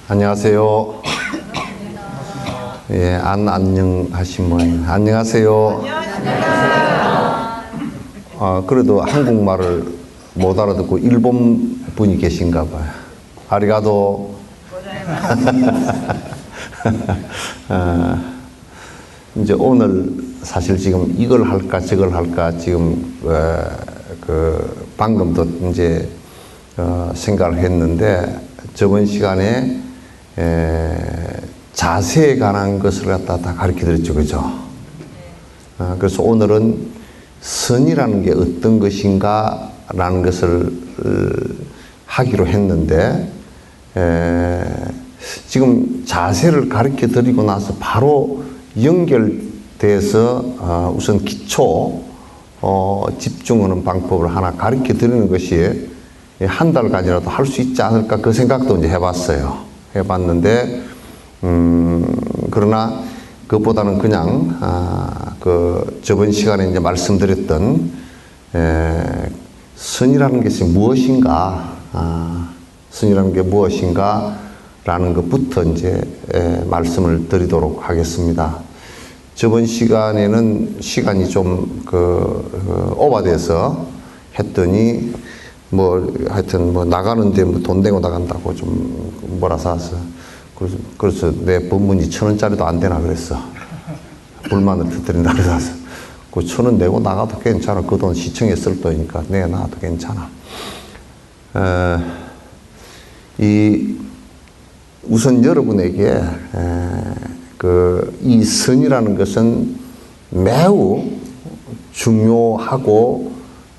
안녕하세요. 예, 안녕하신 분. 안녕하세요. 그래도 한국말을 못 알아듣고 일본 분이 계신가 봐요. 아리가도. 이제 오늘 사실 지금 이걸 할까 저걸 할까 지금 방금도 이제 생각을 했는데 저번 시간에 자세에 관한 것을 갖다 다 가르쳐 드렸죠, 그죠? 그래서 오늘은 선이라는 게 어떤 것인가 라는 것을 하기로 했는데 지금 자세를 가르쳐 드리고 나서 바로 연결돼서 우선 기초 집중하는 방법을 하나 가르쳐 드리는 것이 한 달간이라도 할 수 있지 않을까 그 생각도 이제 해봤는데 그러나 그것보다는 그냥 저번 시간에 이제 말씀드렸던 선이라는 것이 무엇인가, 선이라는 게 무엇인가 라는 것부터 이제 말씀을 드리도록 하겠습니다. 저번 시간에는 시간이 좀 오버돼서 했더니 하여튼 나가는데 돈 내고 나간다고 좀 뭐라 사서 그래서 내 법문이 1,000원짜리도 안 되나 그랬어. 불만을 터뜨린다 그래서 그 1,000원 내고 나가도 괜찮아. 그 돈 시청에 쓸 돈이니까 내놔도 괜찮아. 우선 여러분에게 이 선이라는 것은 매우 중요하고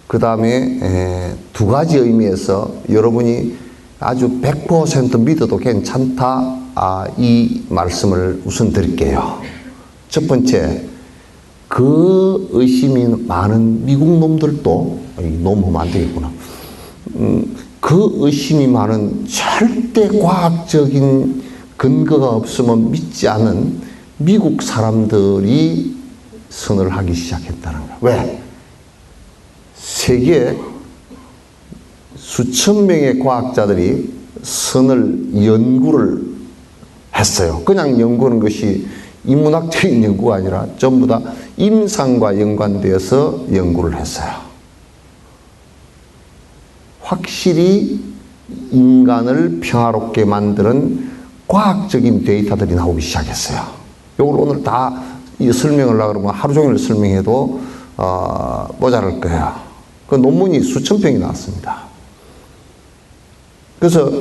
그 다음에 두 가지 의미에서 여러분이 아주 100% 믿어도 괜찮다, 이 말씀을 우선 드릴게요. 첫 번째, 그 의심이 많은 미국 놈들도, 너무 하면 안 되겠구나. 그 의심이 많은 절대 과학적인 근거가 없으면 믿지 않은 미국 사람들이 선을 하기 시작했다는 거야. 왜? 세계 수천 명의 과학자들이 선을 연구를 했어요. 그냥 연구하는 것이 인문학적인 연구가 아니라 전부 다 임상과 연관되어서 연구를 했어요. 확실히 인간을 평화롭게 만드는 과학적인 데이터들이 나오기 시작했어요. 이걸 오늘 다 설명을 하려고 그러면 하루 종일 설명해도 모자랄 거예요. 그 논문이 수천 편이 나왔습니다. 그래서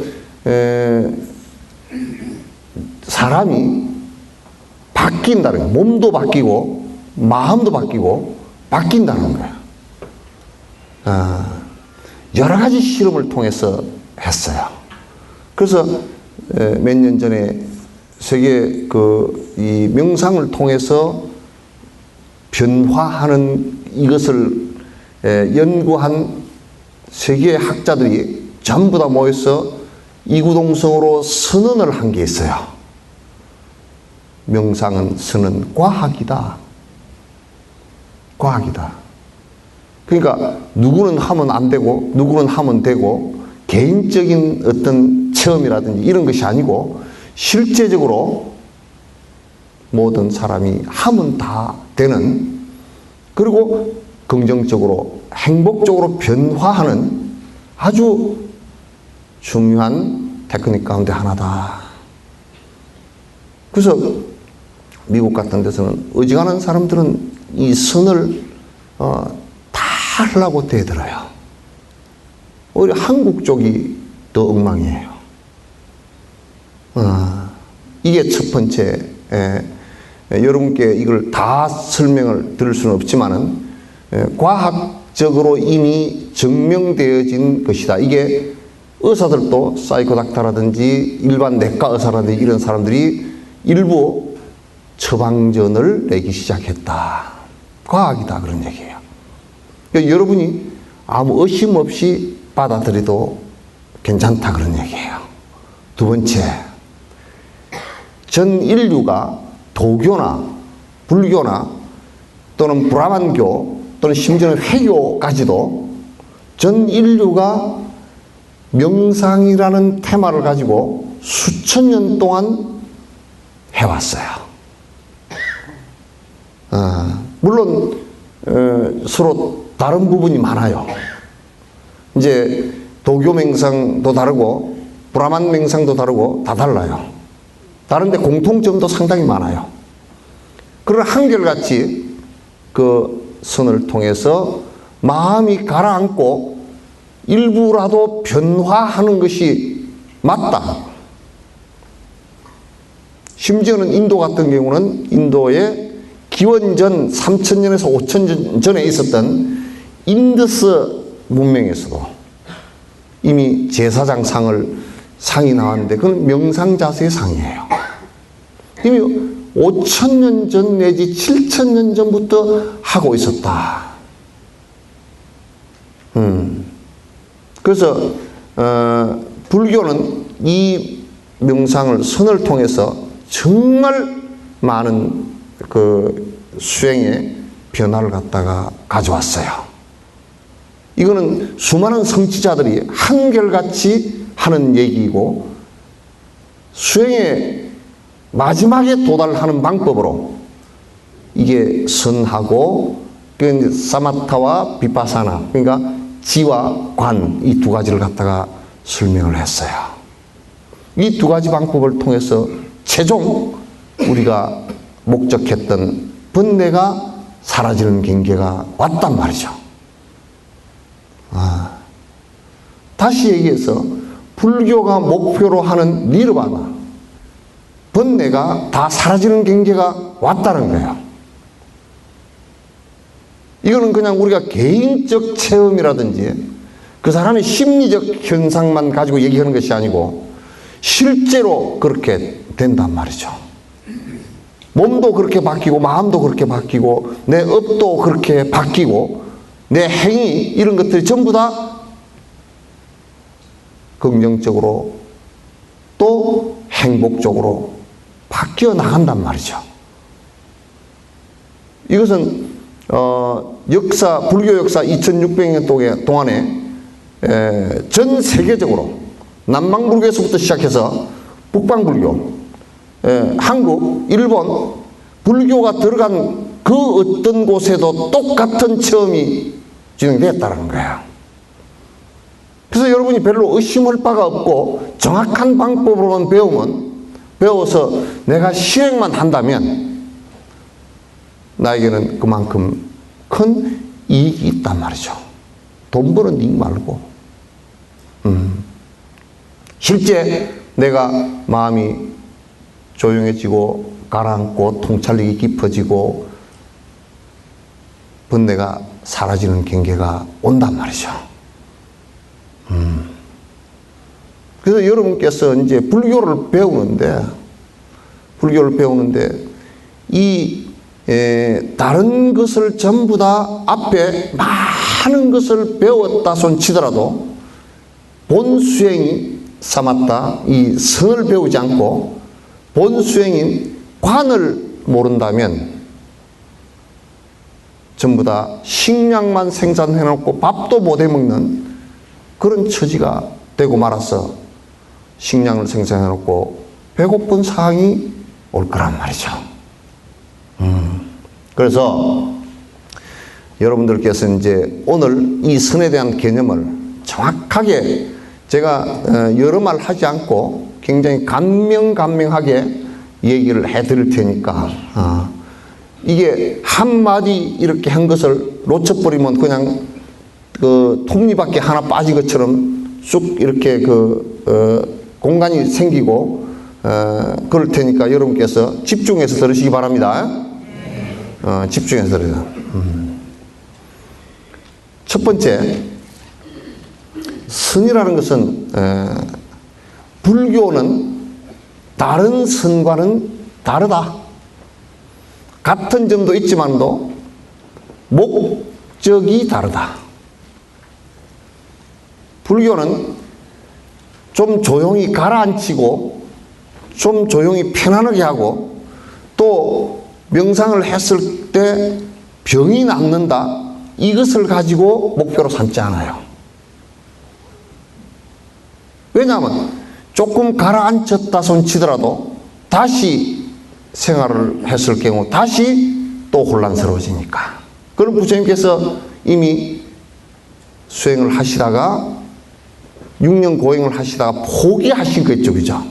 사람이 바뀐다는 거예요. 몸도 바뀌고 마음도 바뀌고 바뀐다는 거예요. 여러 가지 실험을 통해서 했어요. 그래서 몇 년 전에 세계 이 명상을 통해서 변화하는 이것을 연구한 세계 학자들이 전부 다 모여서 이구동성으로 선언을 한 게 있어요. 명상은 선은 과학이다. 과학이다. 그러니까 누구는 하면 안 되고 누구는 하면 되고 개인적인 어떤 체험이라든지 이런 것이 아니고 실제적으로 모든 사람이 하면 다 되는, 그리고 긍정적으로 행복적으로 변화하는 아주 중요한 테크닉 가운데 하나다. 그래서 미국 같은 데서는 어지간한 사람들은 이 선을 다 하려고 대들어요. 오히려 한국 쪽이 더 엉망이에요. 이게 첫 번째. 여러분께 이걸 다 설명을 드릴 수는 없지만은 과학적으로 이미 증명되어진 것이다. 이게 의사들도 사이코닥터라든지 일반 내과 의사라든지 이런 사람들이 일부 처방전을 내기 시작했다. 과학이다 그런 얘기예요. 그러니까 여러분이 아무 의심 없이 받아들여도 괜찮다 그런 얘기예요. 두 번째, 전 인류가 도교나 불교나 또는 브라만교 또는 심지어는 회교까지도 전 인류가 명상이라는 테마를 가지고 수천 년 동안 해왔어요. 물론 서로 다른 부분이 많아요. 이제 도교 명상도 다르고 브라만 명상도 다르고 다 달라요. 다른데 공통점도 상당히 많아요. 그러나 한결같이 그 선을 통해서 마음이 가라앉고 일부라도 변화하는 것이 맞다. 심지어는 인도 같은 경우는 인도의 기원전 3000년에서 5000년 전에 있었던 인더스 문명에서도 이미 제사장 상이 나왔는데 그건 명상 자세의 상이에요. 이미 5000년 전 내지 7000년 전부터 하고 있었다. 그래서 불교는 이 명상을 선을 통해서 정말 많은 그 수행의 변화를 갖다가 가져왔어요. 이거는 수많은 성취자들이 한결같이 하는 얘기이고 수행의 마지막에 도달하는 방법으로 이게 선하고 그 사마타와 비파사나 그러니까 지와 관 이 두 가지를 갖다가 설명을 했어요. 이 두 가지 방법을 통해서 최종 우리가 목적했던 번뇌가 사라지는 경계가 왔단 말이죠. 다시 얘기해서 불교가 목표로 하는 니르바나, 번뇌가 다 사라지는 경계가 왔다는 거예요. 이거는 그냥 우리가 개인적 체험이라든지 그 사람의 심리적 현상만 가지고 얘기하는 것이 아니고 실제로 그렇게 된단 말이죠. 몸도 그렇게 바뀌고 마음도 그렇게 바뀌고 내 업도 그렇게 바뀌고 내 행위 이런 것들이 전부 다 긍정적으로 또 행복적으로 바뀌어 나간단 말이죠. 이것은 불교 역사 2600년 동안에 전 세계적으로 남방불교에서부터 시작해서 북방불교, 한국, 일본 불교가 들어간 그 어떤 곳에도 똑같은 체험이 진행되었다는 거예요. 그래서 여러분이 별로 의심할 바가 없고 정확한 방법으로만 배워서 내가 실행만 한다면 나에게는 그만큼 큰 이익이 있단 말이죠. 돈 버는 이익 말고. 실제 내가 마음이 조용해지고 가라앉고 통찰력이 깊어지고 번뇌가 사라지는 경계가 온단 말이죠. 그래서 여러분께서 이제 불교를 배우는데 이 다른 것을 전부 다 앞에 많은 것을 배웠다 손 치더라도 본 수행이 사마타 이 선을 배우지 않고 본 수행인 관을 모른다면 전부 다 식량만 생산해놓고 밥도 못 해먹는 그런 처지가 되고 말아서 식량을 생산해놓고 배고픈 상황이 올 거란 말이죠. 그래서 여러분들께서 이제 오늘 이 선에 대한 개념을 정확하게 제가 여러 말 하지 않고 굉장히 간명하게 얘기를 해드릴 테니까 이게 한마디 이렇게 한 것을 놓쳐버리면 그냥 그 톱니바퀴 하나 빠진 것처럼 쑥 이렇게 공간이 생기고 그럴 테니까 여러분께서 집중해서 들으시기 바랍니다. 집중해서 들으세요. 첫 번째, 선이라는 것은 불교는 다른 선과는 다르다. 같은 점도 있지만도 목적이 다르다. 불교는 좀 조용히 가라앉히고 좀 조용히 편안하게 하고 또 명상을 했을 때 병이 낫는다. 이것을 가지고 목표로 삼지 않아요. 왜냐하면 조금 가라앉혔다 손치더라도 다시 생활을 했을 경우 다시 또 혼란스러워지니까. 그럼 부처님께서 이미 수행을 하시다가 6년 고행을 하시다가 포기하신 거죠. 그죠?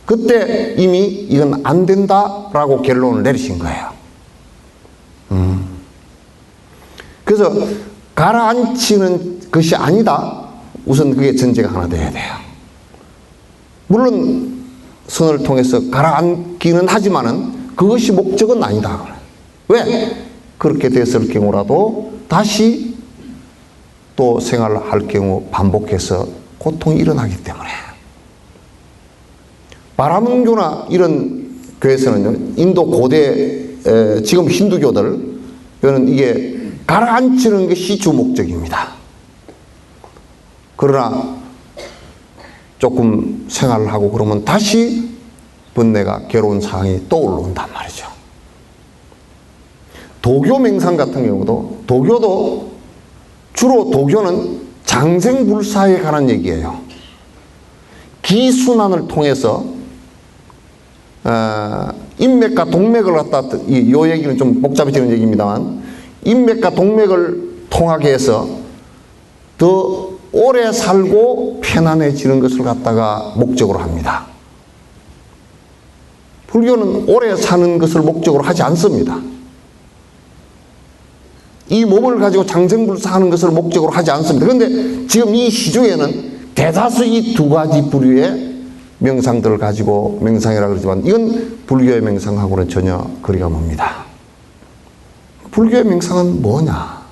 그때 이미 이건 안 된다라고 결론을 내리신 거예요. 그래서 가라앉히는 것이 아니다. 우선 그게 전제가 하나 돼야 돼요. 물론 선을 통해서 가라앉기는 하지만은 그것이 목적은 아니다. 왜? 그렇게 됐을 경우라도 다시 또 생활을 할 경우 반복해서 고통이 일어나기 때문에. 바라문교나 이런 교회에서는요, 인도 고대 지금 힌두교들 이거는 이게 가라앉히는 것이 주 목적입니다. 그러나 조금 생활을 하고 그러면 다시 번뇌가 괴로운 상황이 또 올라온단 말이죠. 도교 명상 같은 경우도 주로 도교는 장생불사에 관한 얘기예요. 기순환을 통해서 인맥과 동맥을 갖다, 이 얘기는 좀 복잡해지는 얘기입니다만, 인맥과 동맥을 통하게 해서 더 오래 살고 편안해지는 것을 갖다가 목적으로 합니다. 불교는 오래 사는 것을 목적으로 하지 않습니다. 이 몸을 가지고 장생불사하는 것을 목적으로 하지 않습니다. 그런데 지금 이 시중에는 대다수 이 두 가지 부류의 명상들을 가지고 명상이라고 그러지만 이건 불교의 명상하고는 전혀 거리가 멉니다. 불교의 명상은 뭐냐?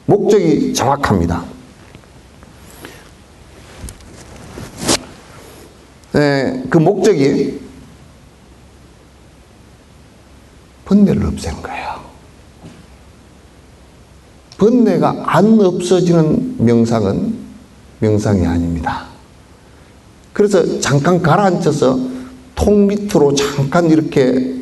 목적이 정확합니다. 그 목적이 번뇌를 없애는 거예요. 번뇌가 안 없어지는 명상은 명상이 아닙니다. 그래서 잠깐 가라앉아서 통 밑으로 잠깐 이렇게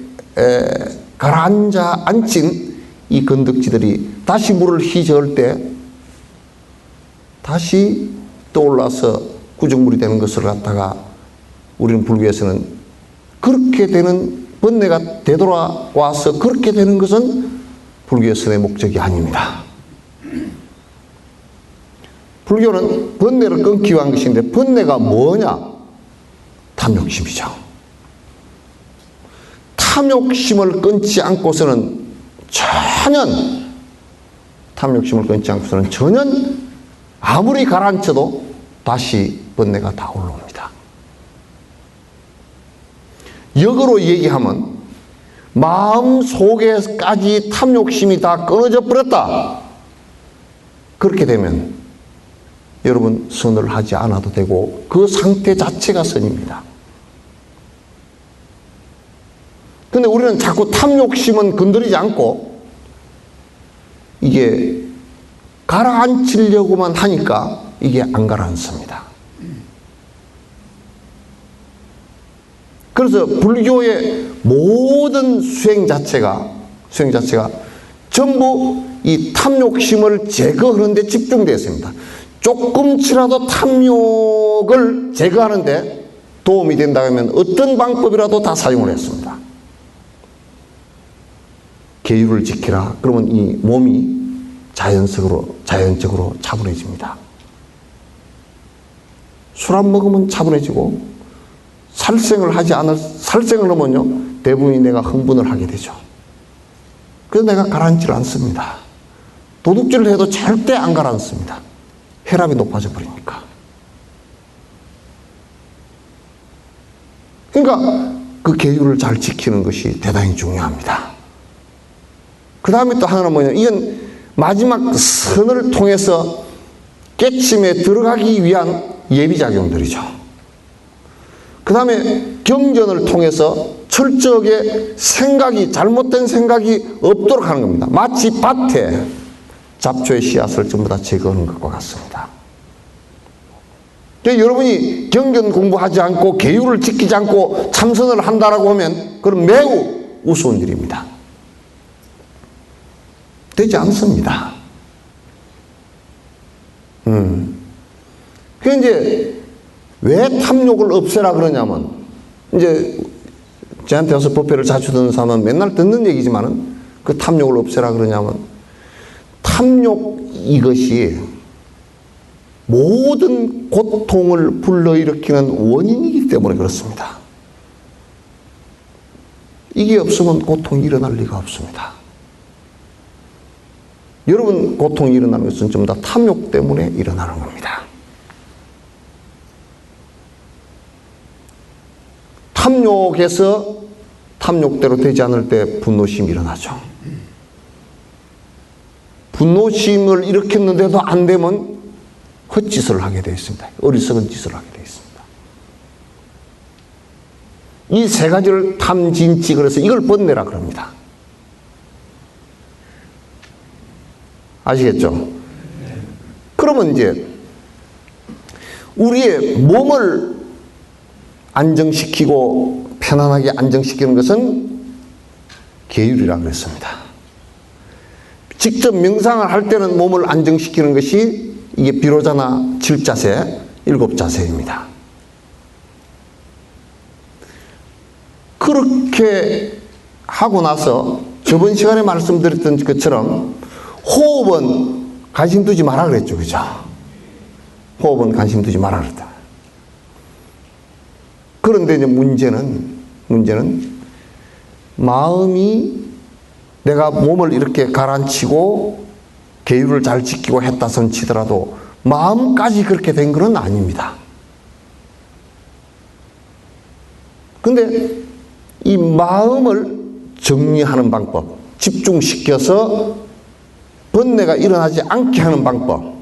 가라앉아 앉힌 이 건덕지들이 다시 물을 휘저을 때 다시 떠올라서 구정물이 되는 것을 갖다가 우리는 불교에서는 그렇게 되는 번뇌가 되돌아와서 그렇게 되는 것은 불교에서의 목적이 아닙니다. 불교는 번뇌를 끊기 위한 것인데 번뇌가 뭐냐? 탐욕심이죠. 탐욕심을 끊지 않고서는 전혀 아무리 가라앉혀도 다시 번뇌가 다 올라옵니다. 역으로 얘기하면 마음 속에까지 탐욕심이 다 끊어져 버렸다. 그렇게 되면 여러분 선을 하지 않아도 되고 그 상태 자체가 선입니다. 근데 우리는 자꾸 탐욕심은 건드리지 않고 이게 가라앉히려고만 하니까 이게 안 가라앉습니다. 그래서 불교의 모든 수행 자체가 전부 이 탐욕심을 제거하는 데 집중되어 있습니다. 조금치라도 탐욕을 제거하는 데 도움이 된다면 어떤 방법이라도 다 사용을 했습니다. 계율을 지키라. 그러면 이 몸이 자연적으로 차분해집니다. 술 안 먹으면 차분해지고, 살생을 하면요, 대부분이 내가 흥분을 하게 되죠. 그래서 내가 가라앉지를 않습니다. 도둑질을 해도 절대 안 가라앉습니다. 혈압이 높아져 버리니까. 그러니까 그 계율을 잘 지키는 것이 대단히 중요합니다. 그 다음에 또 하나는 뭐냐, 이건 마지막 선을 통해서 깨침에 들어가기 위한 예비작용들이죠. 그 다음에 경전을 통해서 철저하게 잘못된 생각이 없도록 하는 겁니다. 마치 밭에 잡초의 씨앗을 전부 다 제거하는 것과 같습니다. 그러니까 여러분이 경전 공부하지 않고 계율을 지키지 않고 참선을 한다라고 하면 그건 매우 우스운 일입니다. 되지 않습니다. 그 이제 왜 탐욕을 없애라 그러냐면, 이제 저한테 와서 법회를 자주 듣는 사람은 맨날 듣는 얘기지만은 그 탐욕을 없애라 그러냐면, 탐욕 이것이 모든 고통을 불러일으키는 원인이기 때문에 그렇습니다. 이게 없으면 고통이 일어날 리가 없습니다. 여러분 고통이 일어나는 것은 전부 다 탐욕 때문에 일어나는 겁니다. 탐욕에서 탐욕대로 되지 않을 때 분노심이 일어나죠. 분노심을 일으켰는데도 안 되면 헛짓을 하게 되어 있습니다. 어리석은 짓을 하게 되어 있습니다. 이 세 가지를 탐진치, 그래서 이걸 번내라 그럽니다. 아시겠죠? 그러면 이제 우리의 몸을 안정시키고 편안하게 안정시키는 것은 계율이라고 그랬습니다. 직접 명상을 할 때는 몸을 안정시키는 것이 이게 비로자나 7자세, 7자세입니다. 그렇게 하고 나서 저번 시간에 말씀드렸던 것처럼 호흡은 관심 두지 마라 그랬죠. 그죠? 호흡은 관심 두지 마라 그랬다. 그런데 이제 문제는 마음이 내가 몸을 이렇게 가라앉히고 계율을 잘 지키고 했다 손 치더라도 마음까지 그렇게 된 건 아닙니다. 근데 이 마음을 정리하는 방법, 집중시켜서 번뇌가 일어나지 않게 하는 방법,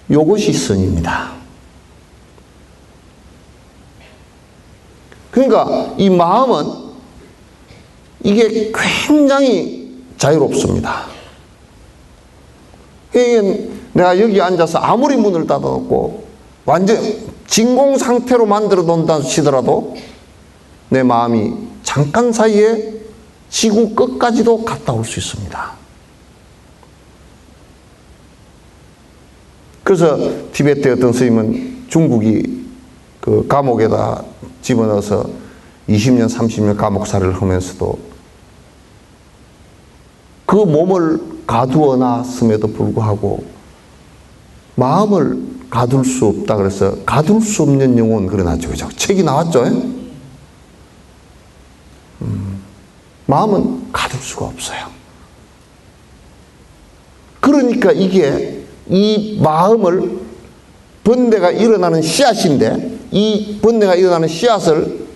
이것이 선입니다. 그러니까 이 마음은 이게 굉장히 자유롭습니다. 내가 여기 앉아서 아무리 문을 닫아놓고 완전 진공 상태로 만들어 놓는다 치더라도 내 마음이 잠깐 사이에 지구 끝까지도 갔다 올 수 있습니다. 그래서 티베트의 어떤 스님은 중국이 그 감옥에다 집어넣어서 20년, 30년 감옥살이를 하면서도 그 몸을 가두어 놨음에도 불구하고 마음을 가둘 수 없다 그래서 가둘 수 없는 영혼 그려놨죠. 그죠? 책이 나왔죠? 마음은 가둘 수가 없어요. 그러니까 이게 이 마음을 번뇌가 일어나는 씨앗인데 이 번뇌가 일어나는 씨앗을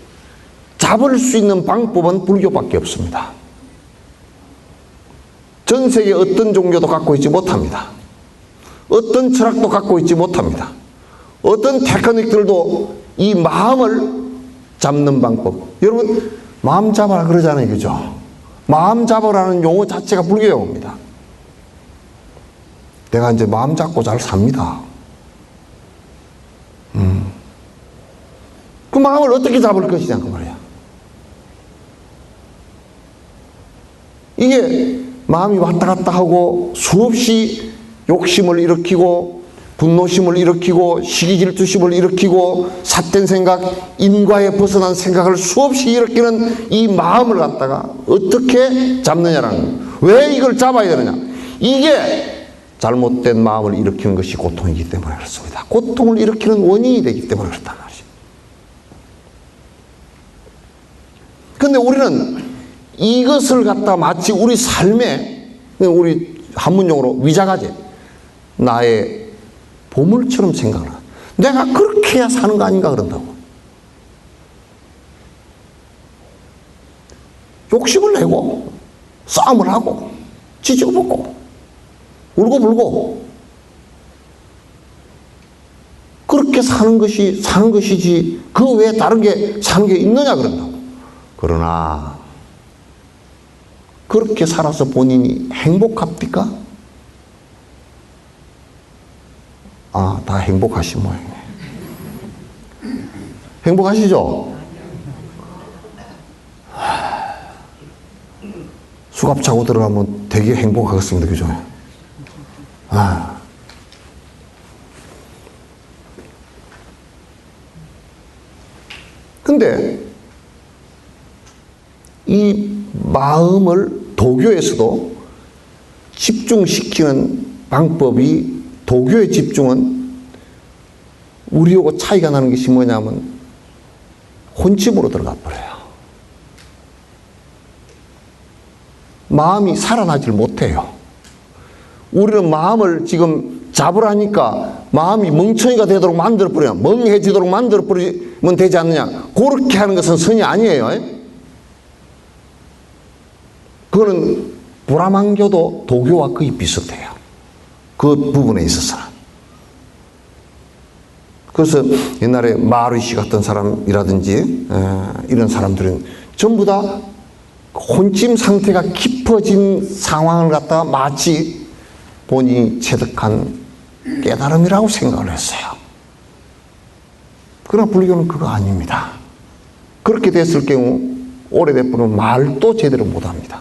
잡을 수 있는 방법은 불교밖에 없습니다. 전 세계 어떤 종교도 갖고 있지 못합니다. 어떤 철학도 갖고 있지 못합니다. 어떤 테크닉들도 이 마음을 잡는 방법. 여러분 마음 잡아라 그러잖아요. 그죠? 마음 잡으라는 용어 자체가 불교 용어입니다. 내가 이제 마음 잡고 잘 삽니다. 그 마음을 어떻게 잡을 것이냐 그 말이야. 이게 마음이 왔다 갔다 하고 수없이 욕심을 일으키고 분노심을 일으키고 시기질투심을 일으키고 삿된 생각, 인과에 벗어난 생각을 수없이 일으키는 이 마음을 갖다가 어떻게 잡느냐라는 거예요. 왜 이걸 잡아야 되느냐? 이게 잘못된 마음을 일으키는 것이 고통이기 때문에 그렇습니다. 고통을 일으키는 원인이 되기 때문에 그렇단 말이죠. 그런데 우리는 이것을 갖다 마치 우리 삶에, 우리 한문용어로 위자가제, 나의 보물처럼 생각을 하는, 내가 그렇게 해야 사는 거 아닌가 그런다고. 욕심을 내고 싸움을 하고 찢어먹고 울고불고 그렇게 사는 것이지 그 외에 다른 게 사는 게 있느냐 그런다고. 그러나 그렇게 살아서 본인이 행복합니까? 아, 다 행복하신 모양이네. 행복하시죠? 수갑 차고 들어가면 되게 행복하겠습니다. 그죠? 아. 근데 이 마음을 도교에서도 집중시키는 방법이, 도교의 집중은 우리하고 차이가 나는 것이 뭐냐면 혼침으로 들어가 버려요. 마음이 살아나질 못해요. 우리는 마음을 지금 잡으라니까 마음이 멍청이가 되도록 만들어버려요. 멍해지도록 만들어버리면 되지 않느냐. 그렇게 하는 것은 선이 아니에요. 그거는 불암한교도 도교와 거의 비슷해요. 그 부분에 있어서는. 그래서 옛날에 마르시 같은 사람이라든지 이런 사람들은 전부 다 혼침 상태가 깊어진 상황을 갖다가 마치 본인이 체득한 깨달음이라고 생각을 했어요. 그러나 불교는 그거 아닙니다. 그렇게 됐을 경우 오래됐으면 말도 제대로 못합니다.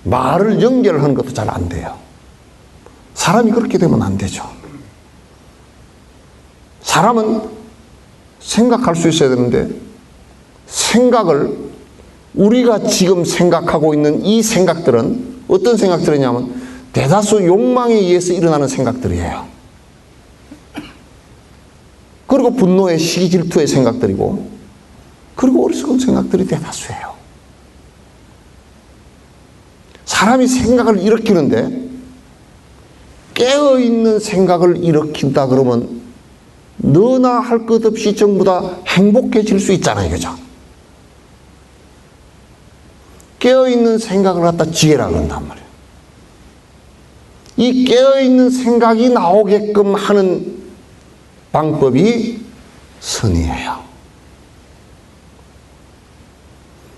말을 연결하는 것도 잘 안 돼요. 사람이 그렇게 되면 안 되죠. 사람은 생각할 수 있어야 되는데 생각을, 우리가 지금 생각하고 있는 이 생각들은 어떤 생각들이냐면 대다수 욕망에 의해서 일어나는 생각들이에요. 그리고 분노의 시기 질투의 생각들이고, 그리고 어리석은 생각들이 대다수예요. 사람이 생각을 일으키는데 깨어있는 생각을 일으킨다 그러면 너나 할 것 없이 전부 다 행복해질 수 있잖아요. 그죠? 깨어있는 생각을 갖다 지혜라 그런단 말이에요. 이 깨어있는 생각이 나오게끔 하는 방법이 선이에요.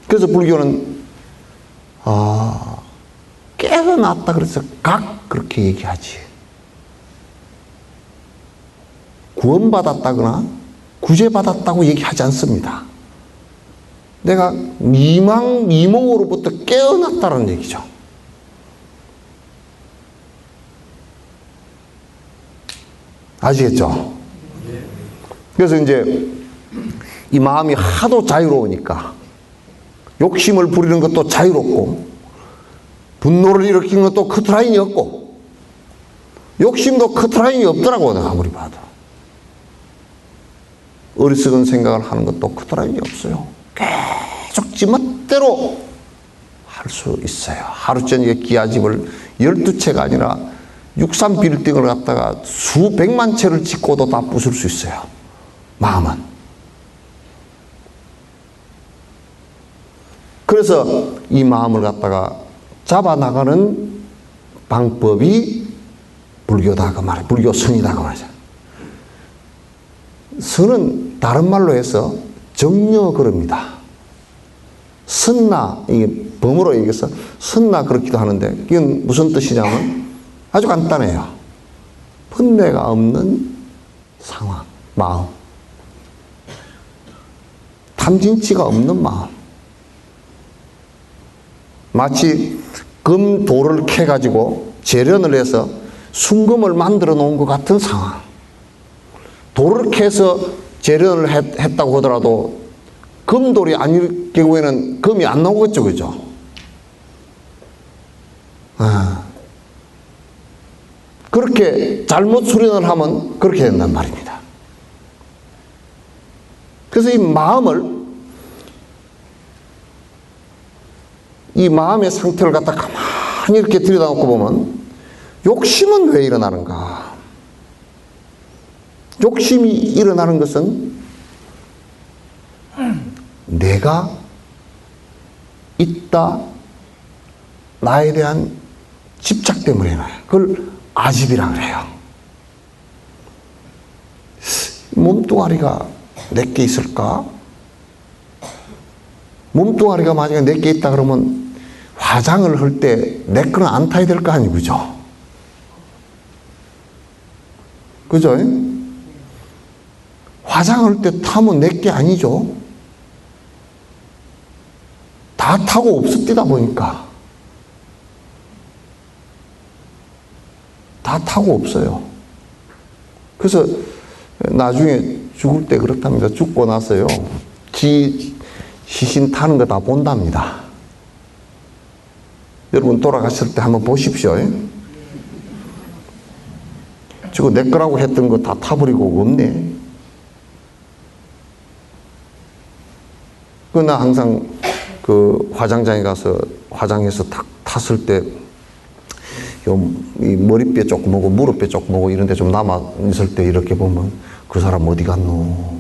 그래서 불교는 깨어났다 그래서 각 그렇게 얘기하지. 구원받았다거나 구제받았다고 얘기하지 않습니다. 내가 미몽으로부터 깨어났다는 얘기죠. 아시겠죠? 그래서 이제 이 마음이 하도 자유로우니까 욕심을 부리는 것도 자유롭고 분노를 일으키는 것도 커트라인이 없고 욕심도 커트라인이 없더라고. 내가 아무리 봐도 어리석은 생각을 하는 것도 커트라인이 없어요. 계속 지멋대로 할 수 있어요. 하루 저녁에 기아집을 12채가 아니라 63 빌딩을 갖다가 수백만 채를 짓고도 다 부술 수 있어요. 마음은. 그래서 이 마음을 갖다가 잡아나가는 방법이 불교다 그 말이에요. 불교 선이다 그 말이죠. 선은 다른 말로 해서 정려걸음이다. 선나, 이게 범어로 얘기해서 선나 그렇기도 하는데 이건 무슨 뜻이냐면 아주 간단해요. 번뇌가 없는 상황, 마음. 탐진치가 없는 마음. 마치 금돌을 캐가지고 재련을 해서 순금을 만들어 놓은 것 같은 상황. 돌을 캐서 재련을 했다고 하더라도 금돌이 아닐 경우에는 금이 안 나오겠죠, 그죠? 그렇게 잘못 수련을 하면 그렇게 된단 말입니다. 그래서 이 마음의 상태를 갖다 가만히 이렇게 들여다놓고 보면 욕심은 왜 일어나는가? 욕심이 일어나는 것은 내가 있다, 나에 대한 집착 때문에 일어나요. 그걸 아집이라 그래요. 몸뚱아리가 내게 있을까? 몸뚱아리가 만약에 내게 있다 그러면 화장을 할 때 내 거는 안 타야 될 거 아니에요, 그죠? 그죠? 화장할 때 타면 내게 아니죠? 다 타고 없었디다 보니까. 다 타고 없어요. 그래서 나중에 죽을 때 그렇답니다. 죽고 나서요, 지 시신 타는 거 다 본답니다. 여러분 돌아가실 때 한번 보십시오. 지금 내 거라고 했던 거 다 타버리고 없네. 나 항상 그 화장장에 가서 화장해서 탁 탔을 때 이 머리뼈 조금 오고 무릎뼈 조금 오고 이런 데 좀 남아 있을 때 이렇게 보면 그 사람 어디 갔노?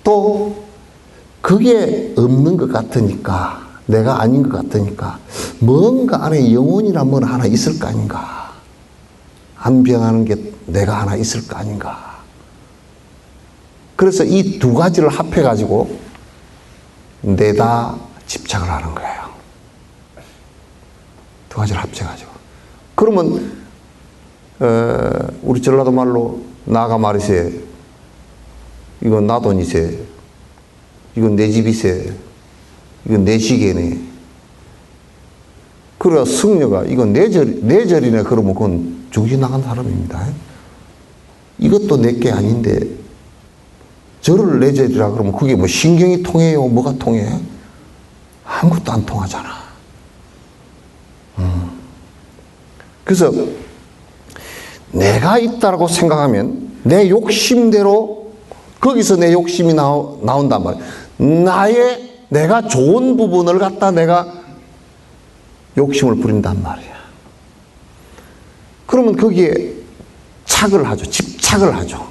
또 그게 없는 것 같으니까, 내가 아닌 것 같으니까 뭔가 안에 영혼이란 뭐 하나 있을 거 아닌가? 안 변하는 게 내가 하나 있을 거 아닌가? 그래서 이 두 가지를 합해가지고 내다 집착을 하는 거예요. 두 가지를 합쳐가지고. 그러면 우리 전라도 말로 나가 말이세, 이건 나 돈이세, 이건 내 집이세, 이건 내 시계네. 그래야 승려가 이건 내 절이네 그러면 그건 정신 나간 사람입니다. 이것도 내게 아닌데 절을 내 절이라 그러면 그게 뭐 신경이 통해요? 뭐가 통해? 아무것도 안 통하잖아. 그래서 내가 있다라고 생각하면 내 욕심대로 거기서 내 욕심이 나온단 말이야. 내가 좋은 부분을 갖다 내가 욕심을 부린단 말이야. 그러면 거기에 착을 하죠. 집착을 하죠.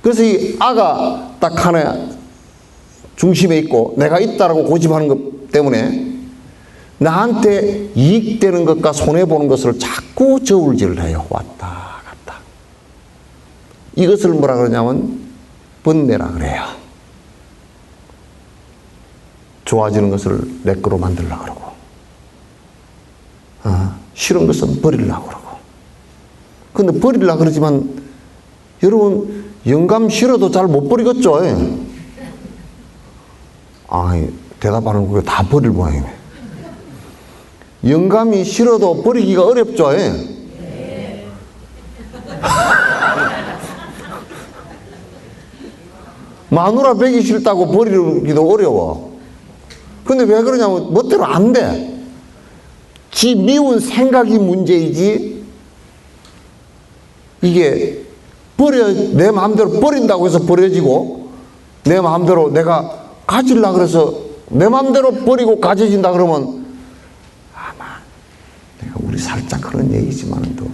그래서 이 아가 딱 하나 중심에 있고 내가 있다라고 고집하는 것 때문에 나한테 이익되는 것과 손해보는 것을 자꾸 저울질을 해요. 왔다 갔다. 이것을 뭐라 그러냐면 번뇌라 그래요. 좋아지는 것을 내 거로 만들려고 그러고, 싫은 것은 버리려고 그러고. 근데 버리려고 그러지만 여러분 영감 싫어도 잘 못 버리겠죠? 대답하는 거 다 버릴 모양이네. 영감이 싫어도 버리기가 어렵죠? 마누라 배기 싫다고 버리기도 어려워. 근데 왜 그러냐면 멋대로 안 돼. 지 미운 생각이 문제이지 이게 내 마음대로 버린다고 해서 버려지고 내 마음대로 내가 가지려고 그래서 내 마음대로 버리고 가져진다 그러면 아마 내가 우리 살짝 그런 얘기지만 또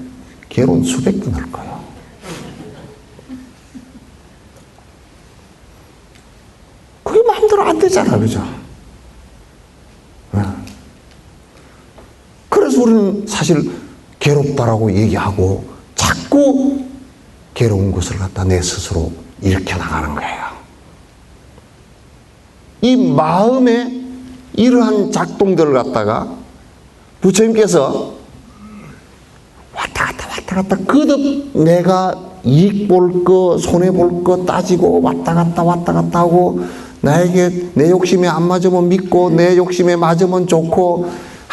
괴로운 수백 번 할 거예요. 그게 마음대로 안 되잖아, 그죠? 그래서 우리는 사실 괴롭다라고 얘기하고 자꾸 괴로운 것을 갖다 내 스스로 일으켜 나가는 거예요. 이 마음의 이러한 작동들을 갖다가 부처님께서 왔다 갔다 거듭 내가 이익 볼 거, 손해 볼 거 따지고 왔다 갔다 하고 나에게 내 욕심에 안 맞으면 믿고 내 욕심에 맞으면 좋고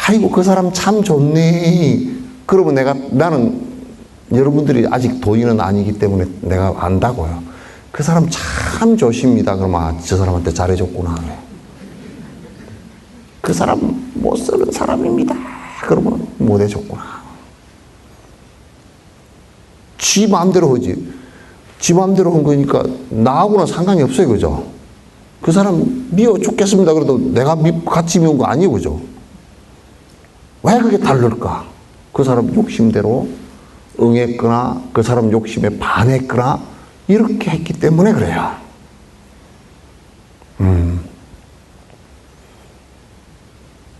아이고 그 사람 참 좋네. 그러면 나는 여러분들이 아직 도인은 아니기 때문에 내가 안다고요. 그 사람 참 좋습니다. 그러면 아, 저 사람한테 잘해줬구나. 그 사람 못 쓰는 사람입니다. 그러면 못 해줬구나. 지 마음대로 하지. 지 마음대로 한 거니까 나하고는 상관이 없어요. 그죠? 그 사람 미워 죽겠습니다. 그래도 내가 같이 미운 거 아니고, 그죠? 왜 그게 다를까? 그 사람 욕심대로 응했거나 그 사람 욕심에 반했거나 이렇게 했기 때문에 그래요.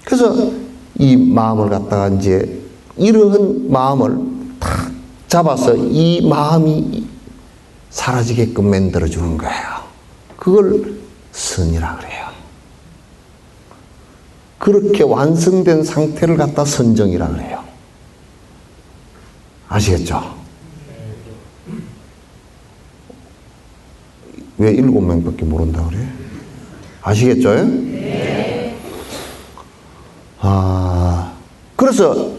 그래서 이 마음을 갖다가 이제 이러한 마음을 탁 잡아서 이 마음이 사라지게끔 만들어주는 거예요. 그걸 선이라 그래요. 그렇게 완성된 상태를 갖다 선정이라 그래요. 아시겠죠? 왜 7명밖에 모른다 그래? 아시겠죠? 네. 그래서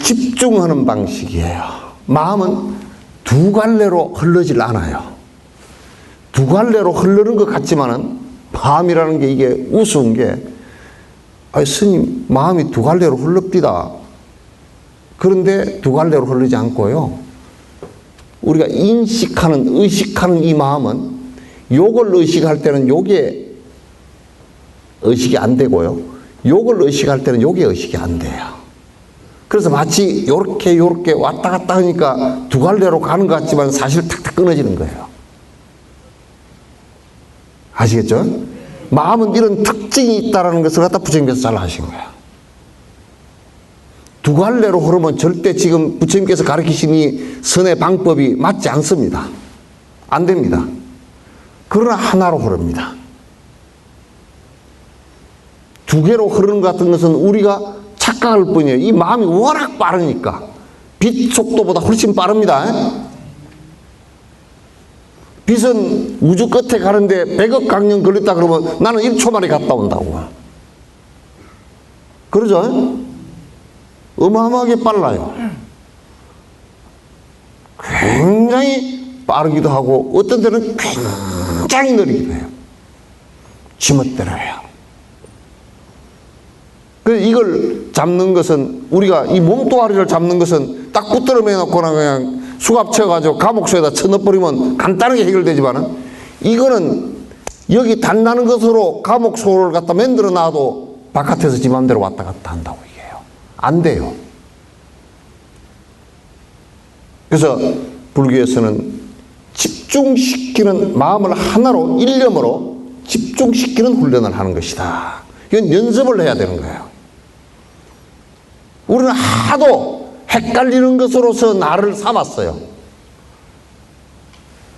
집중하는 방식이에요. 마음은 두 갈래로 흐르질 않아요. 두 갈래로 흐르는 것 같지만은 마음이라는 게 이게 우스운 게 스님 마음이 두 갈래로 흐릅디다. 그런데 두 갈래로 흐르지 않고요. 우리가 인식하는 의식하는 이 마음은 요걸 의식할 때는 요게 의식이 안 되고요. 요걸 의식할 때는 요게 의식이 안 돼요. 그래서 마치 요렇게 왔다 갔다 하니까 두 갈래로 가는 것 같지만 사실 탁탁 끊어지는 거예요. 아시겠죠? 마음은 이런 특징이 있다는 것을 갖다 부처님께서 잘 아신 거예요. 두 갈래로 흐르면 절대 지금 부처님께서 가르치신 이 선의 방법이 맞지 않습니다. 안 됩니다. 그러나 하나로 흐릅니다. 두 개로 흐르는 것 같은 것은 우리가 착각할 뿐이에요. 이 마음이 워낙 빠르니까. 빛 속도보다 훨씬 빠릅니다. 빛은 우주 끝에 가는데 100억 강년 걸렸다 그러면 나는 1초 만에 갔다 온다고. 그러죠? 어마어마하게 빨라요. 굉장히 빠르기도 하고 어떤 때는 굉장히 느리기도 해요. 지멋대로예요. 이걸 잡는 것은 우리가 이 몸뚱아리를 잡는 것은 딱 붙들어 매놓거나 그냥 수갑 채워가지고 감옥소에다 쳐넣어버리면 간단하게 해결되지만은 이거는 여기 단단한 것으로 감옥소를 갖다 만들어 놔도 바깥에서 지 맘대로 왔다 갔다 한다고 얘기해요. 안 돼요. 그래서 불교에서는 집중시키는 마음을 하나로 일념으로 집중시키는 훈련을 하는 것이다. 이건 연습을 해야 되는 거예요. 우리는 하도 헷갈리는 것으로서 나를 삼았어요.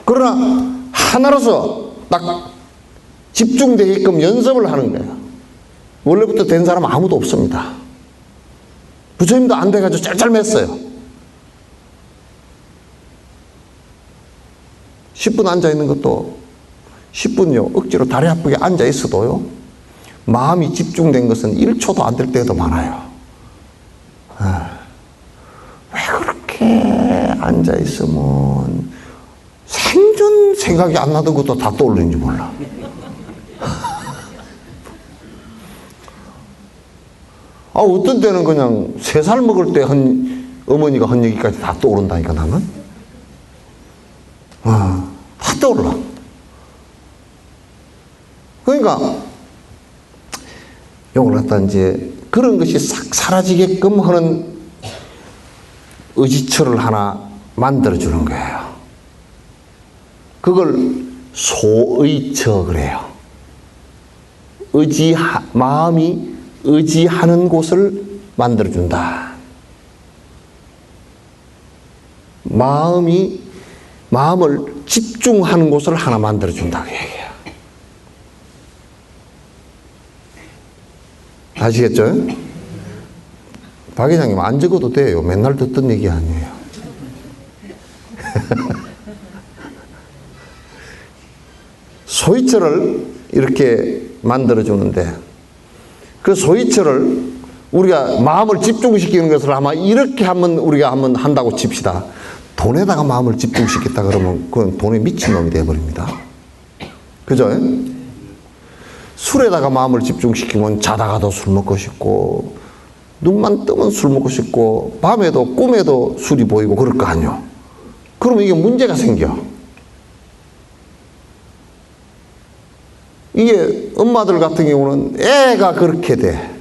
그러나 하나로서 딱 집중되게끔 연습을 하는 거예요. 원래부터 된 사람 아무도 없습니다. 부처님도 안 돼가지고 짤짤맸어요. 10분 앉아있는 것도 10분요 억지로 다리 아프게 앉아있어도요 마음이 집중된 것은 1초도 안 될 때도 많아요. 왜 그렇게 앉아있으면 생전 생각이 안 나던 것도 다 떠오르는지 몰라. 어떤 때는 그냥 3살 먹을 때 어머니가 한 얘기까지 다 떠오른다니까 나는. 다 떠올라. 그러니까 요걸 갖다 이제 그런 것이 싹 사라지게끔 하는 의지처를 하나 만들어주는 거예요. 그걸 소의처 그래요. 마음이 의지하는 곳을 만들어준다. 마음을 집중하는 곳을 하나 만들어준다고 얘기해요. 아시겠죠? 박 회장님 안 적어도 돼요. 맨날 듣던 얘기 아니에요. 소위처를 이렇게 만들어주는데, 그 소위처를 우리가 마음을 집중시키는 것을 아마 이렇게 우리가 한번 한다고 칩시다. 돈에다가 마음을 집중시켰다 그러면 그건 돈에 미친놈이 되어버립니다. 그죠? 술에다가 마음을 집중시키면 자다가도 술 먹고 싶고, 눈만 뜨면 술 먹고 싶고, 밤에도 꿈에도 술이 보이고 그럴 거 아니요. 그러면 이게 문제가 생겨. 이게 엄마들 같은 경우는 애가 그렇게 돼.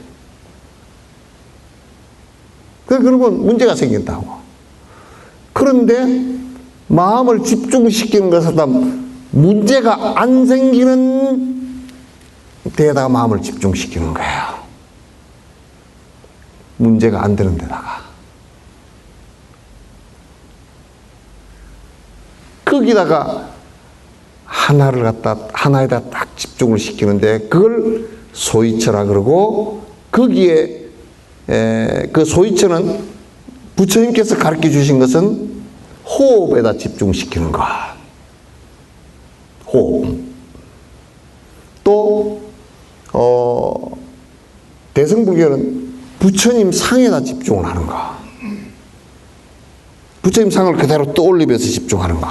그러면 문제가 생긴다고. 그런데 마음을 집중시키는 것은 문제가 안 생기는 데에다가 마음을 집중시키는 거예요. 문제가 안 되는 데다가. 거기다가 하나에다 딱 집중을 시키는데 그걸 소위처라 그러고, 거기에 그 소위처는 부처님께서 가르쳐 주신 것은 호흡에다 집중시키는 것. 호흡. 또 대승불교는 부처님 상에다 집중을 하는 것. 부처님 상을 그대로 떠올리면서 집중하는 것.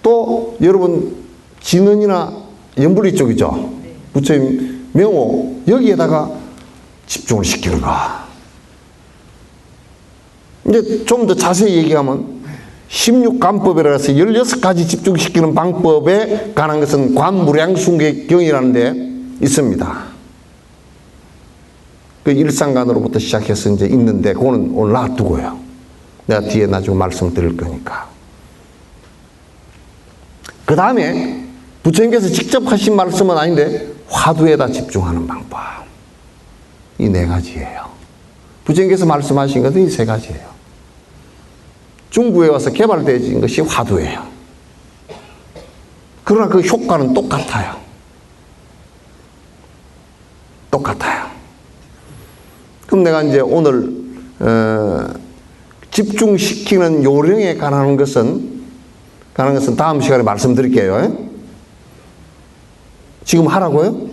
또 여러분 진언이나 연불리 쪽이죠. 부처님 명호 여기에다가 집중을 시키는 거. 이제 좀 더 자세히 얘기하면 16관법이라 해서 16가지 집중시키는 방법에 관한 것은 관무량순계경이라는 데 있습니다. 그 일상관으로부터 시작해서 이제 있는데 그거는 오늘 놔두고요. 내가 뒤에 나중에 말씀드릴 거니까. 그 다음에 부처님께서 직접 하신 말씀은 아닌데 화두에다 집중하는 방법. 이 4가지예요. 부처님께서 말씀하신 것은 이 3가지예요. 중국에 와서 개발되어진 것이 화두예요. 그러나 그 효과는 똑같아요. 똑같아요. 그럼 내가 이제 오늘 집중시키는 요령에 관한 것은 다음 시간에 말씀드릴게요. 지금 하라고요?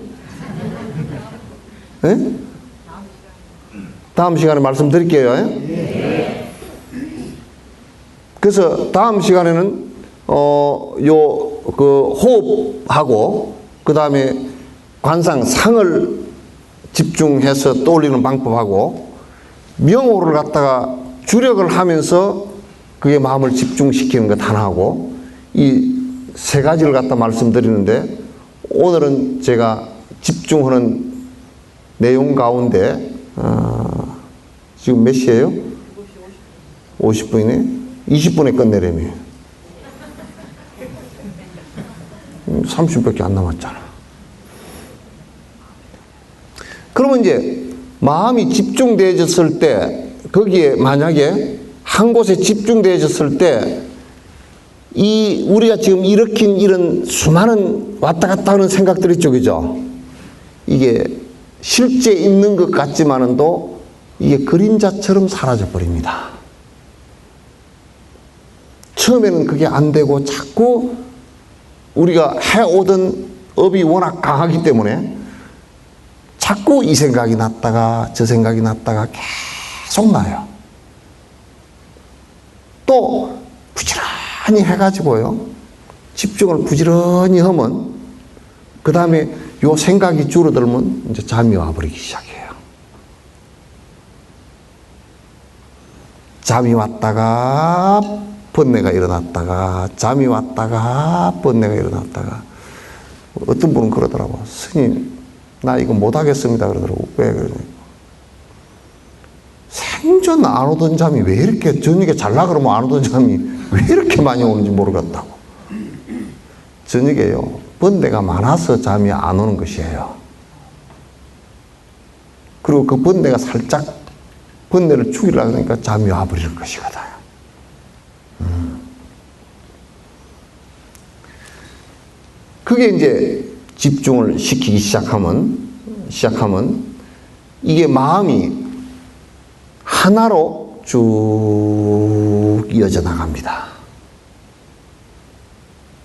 네? 다음 시간에 말씀드릴게요. 그래서 다음 시간에는 그 호흡하고 그 다음에 관상 상을 집중해서 떠올리는 방법하고 명호를 갖다가 주력을 하면서 그게 마음을 집중시키는 것 하나하고 이 3가지를 갖다 말씀드리는데, 오늘은 제가 집중하는 내용 가운데 지금 몇 시예요? 50분이네. 20분에 끝내려면 30분밖에 안 남았잖아. 그러면 이제 마음이 집중되어졌을 때, 거기에 만약에 한 곳에 집중되어졌을 때 이 우리가 지금 일으킨 이런 수많은 왔다 갔다 하는 생각들이 쪽이죠. 이게 실제 있는 것 같지만은도 이게 그림자처럼 사라져 버립니다. 처음에는 그게 안 되고 자꾸 우리가 해오던 업이 워낙 강하기 때문에 자꾸 이 생각이 났다가 저 생각이 났다가 계속 나요. 또 부지런히 해가지고요, 집중을 부지런히 하면 그 다음에 요 생각이 줄어들면 이제 잠이 와버리기 시작해요. 잠이 왔다가 번뇌가 일어났다가 잠이 왔다가 번뇌가 일어났다가, 어떤 분은 그러더라고. 스님, 나 이거 못하겠습니다 그러더라고. 왜 그러냐. 생전 안 오던 잠이 왜 이렇게, 저녁에 잘라 그러면 안 오던 잠이 왜 이렇게 많이 오는지 모르겠다고. 저녁에요, 번뇌가 많아서 잠이 안 오는 것이에요. 그리고 그 번뇌가 살짝 번뇌를 죽이려고 하니까 잠이 와버리는 것이거든. 그게 이제 집중을 시키기 시작하면 이게 마음이 하나로 쭉 이어져 나갑니다.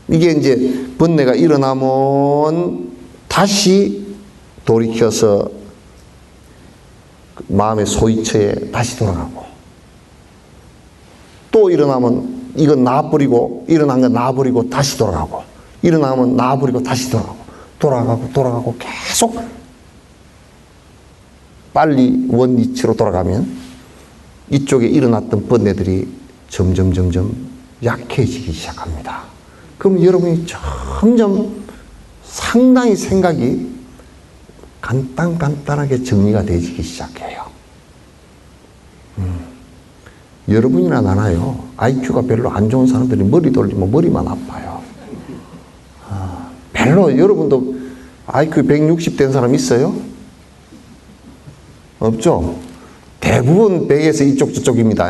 이게 이제 번뇌가 일어나면 다시 돌이켜서 마음의 소위처에 다시 돌아가고, 또 일어나면 이건 놔버리고, 일어난 건 놔버리고 다시 돌아가고, 일어나면 놔버리고 다시 돌아가고 계속 빨리 원위치로 돌아가면 이쪽에 일어났던 번뇌들이 점점 약해지기 시작합니다. 그럼 여러분이 점점 상당히 생각이 간단하게 정리가 되기 시작해요. 여러분이나 나나요, IQ가 별로 안 좋은 사람들이 머리 돌리면 머리만 아파요. 별로. 여러분도 IQ 160 된 사람 있어요? 없죠? 대부분 100에서 이쪽 저쪽입니다.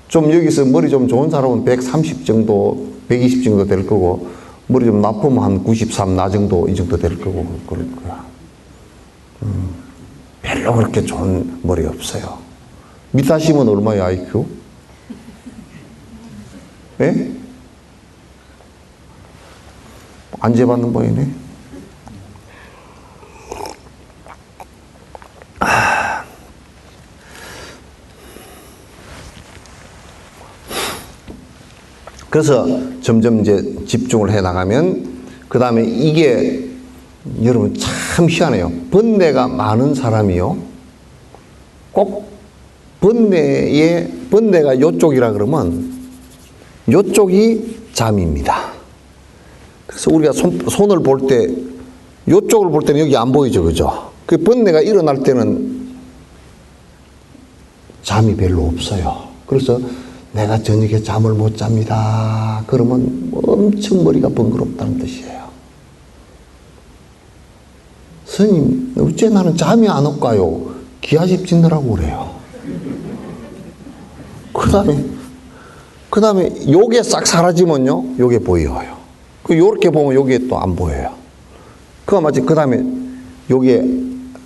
좀 여기서 머리 좀 좋은 사람은 130 정도, 120 정도 될 거고, 머리 좀 나쁘면 한 93, 나 정도, 이 정도 될 거고, 그럴 거야. 별로 그렇게 좋은 머리 없어요. 밑하시면 얼마예요, IQ? 예? 안 재봤는 보이네. 그래서 점점 이제 집중을 해 나가면, 그 다음에 이게 여러분 참 희한해요. 번뇌가 많은 사람이요, 꼭 번뇌가 요쪽이라 그러면 요쪽이 잠입니다. 그래서 우리가 손을 볼 때 요쪽을 볼 때는 여기 안 보이죠, 그죠? 그 번뇌가 일어날 때는 잠이 별로 없어요. 그래서 내가 저녁에 잠을 못 잡니다. 그러면 엄청 머리가 번거롭다는 뜻이에요. 스님, 어째 나는 잠이 안 올까요? 기아집 짓느라고 그래요. 그 다음에 요게 싹 사라지면요, 요게 보여요. 요렇게 보면 요게 또 안 보여요. 그거 마치 그 다음에 요게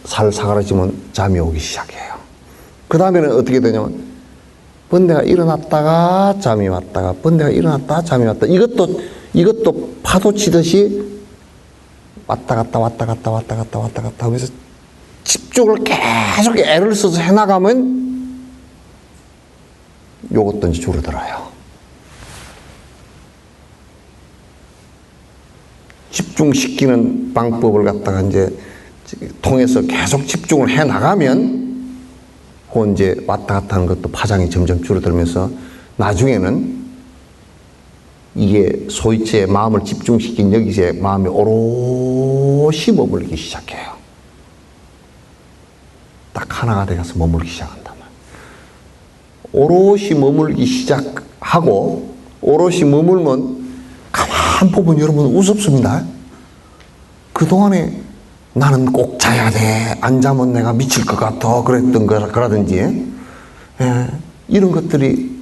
사라지면 잠이 오기 시작해요. 그 다음에는 어떻게 되냐면, 번뇌가 일어났다가 잠이 왔다가, 번뇌가 일어났다가 잠이 왔다. 이것도 파도 치듯이 왔다 갔다 하면서 집중을 계속 애를 써서 해나가면 요것도 이제 줄어들어요. 집중시키는 방법을 갖다가 이제 통해서 계속 집중을 해 나가면, 그 이제 왔다 갔다 하는 것도 파장이 점점 줄어들면서 나중에는 이게 소위치에 마음을 집중시킨 여기서 마음이 오롯이 머물기 시작해요. 딱 하나가 돼서 머물기 시작한단 말이에요. 오롯이 머물기 시작하고, 오롯이 머물면 가만 보면 여러분 우습습니다. 그동안에 나는 꼭 자야 돼, 안 자면 내가 미칠 것 같아, 그랬던 거라든지, 이런 것들이,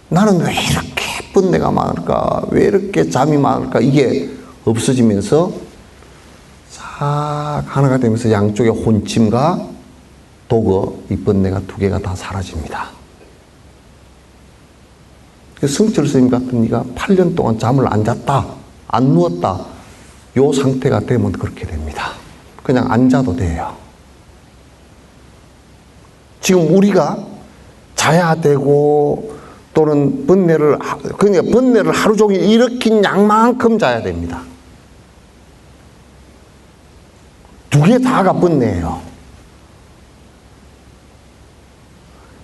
나는 왜 이렇게 번뇌가 많을까, 왜 이렇게 잠이 많을까, 이게 없어지면서 싹 하나가 되면서 양쪽의 혼침과 도거, 이 번뇌가 두 개가 다 사라집니다. 성철 스님 같은 이가 8년 동안 잠을 안 잤다, 안 누웠다, 요 상태가 되면 그렇게 됩니다. 그냥 안 자도 돼요. 지금 우리가 자야 되고, 또는 그러니까 번뇌를 하루 종일 일으킨 양만큼 자야 됩니다. 두 개 다가 번뇌예요.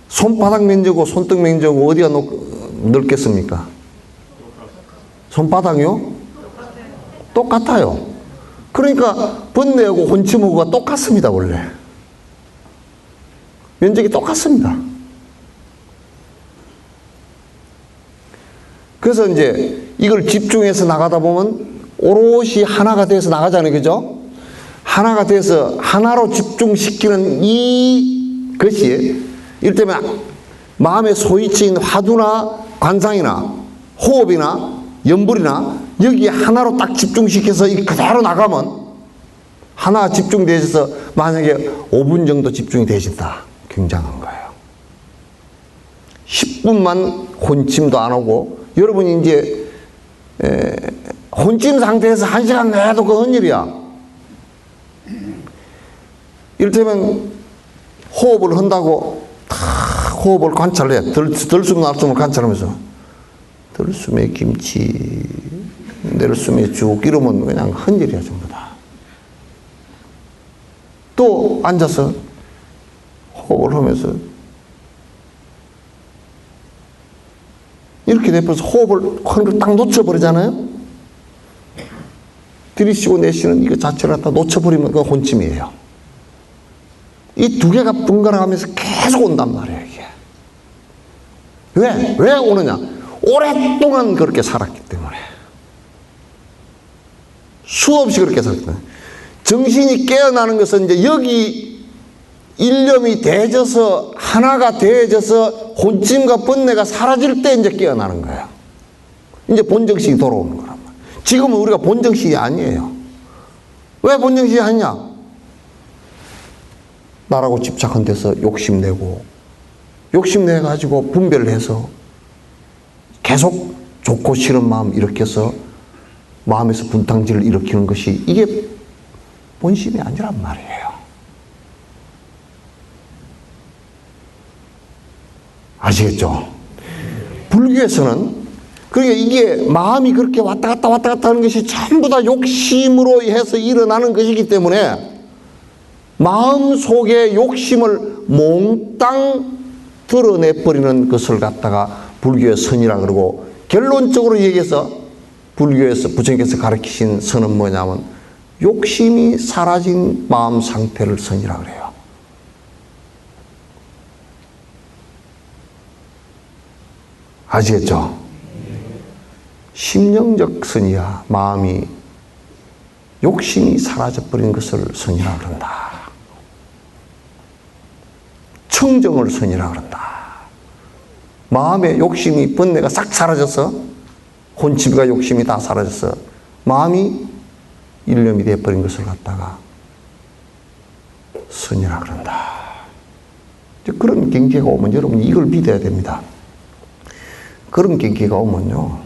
손바닥 면적하고 손등 면적하고 어디가 넓겠습니까? 손바닥이요? 똑같아요. 그러니까 번뇌하고 혼침하고가 똑같습니다. 원래 면적이 똑같습니다. 그래서 이제 이걸 집중해서 나가다 보면 오롯이 하나가 돼서 나가잖아요, 그죠? 하나가 돼서 하나로 집중시키는 이것이, 이를테면 마음의 소위치인 화두나 관상이나 호흡이나 염불이나 여기에 하나로 딱 집중시켜서 그대로 나가면, 하나 집중되셔서 만약에 5분 정도 집중이 되신다, 굉장한 거예요. 10분만 혼침도 안 오고 여러분이 이제 혼찜 상태에서 1시간 내도 그 헌일이야. 이를테면 호흡을 한다고 다 호흡을 관찰해. 들숨 날숨을 관찰하면서 들숨에 김치, 내숨에 죽 이러면 그냥 헌일이야 전부 다. 또 앉아서 호흡을 하면서 이렇게 돼버려서 호흡을 딱 놓쳐버리잖아요. 들이쉬고 내쉬는 이거 자체를 갖다 놓쳐버리면 그거 혼침이에요. 이 두 개가 번갈아 가면서 계속 온단 말이에요, 이게. 왜 오느냐? 오랫동안 그렇게 살았기 때문에. 수없이 그렇게 살았기 때문에. 정신이 깨어나는 것은 이제 여기 일념이 대져서 하나가 대져서 혼침과 번뇌가 사라질 때 이제 깨어나는 거예요. 이제 본정식이 돌아오는 거란 말이에요. 지금은 우리가 본정식이 아니에요. 왜 본정식이 아니냐? 나라고 집착한 데서 욕심내고 욕심내가지고 분별을 해서 계속 좋고 싫은 마음 일으켜서 마음에서 분탕질을 일으키는 것이 이게 본심이 아니란 말이에요. 아시겠죠? 불교에서는 그러니까 이게 마음이 그렇게 왔다 갔다 하는 것이 전부 다 욕심으로 해서 일어나는 것이기 때문에 마음 속의 욕심을 몽땅 드러내버리는 것을 갖다가 불교의 선이라 그러고, 결론적으로 얘기해서 불교에서 부처님께서 가르치신 선은 뭐냐면 욕심이 사라진 마음 상태를 선이라 그래요. 아시겠죠? 심령적 선이야. 마음이 욕심이 사라져버린 것을 선이라 그런다. 청정을 선이라 그런다. 마음의 욕심이 번뇌가 싹 사라져서 혼침과 욕심이 다 사라져서 마음이 일념이 되어버린 것을 갖다가 선이라 그런다. 그런 경계가 오면 여러분이 이걸 믿어야 됩니다. 그런 경계가 오면요,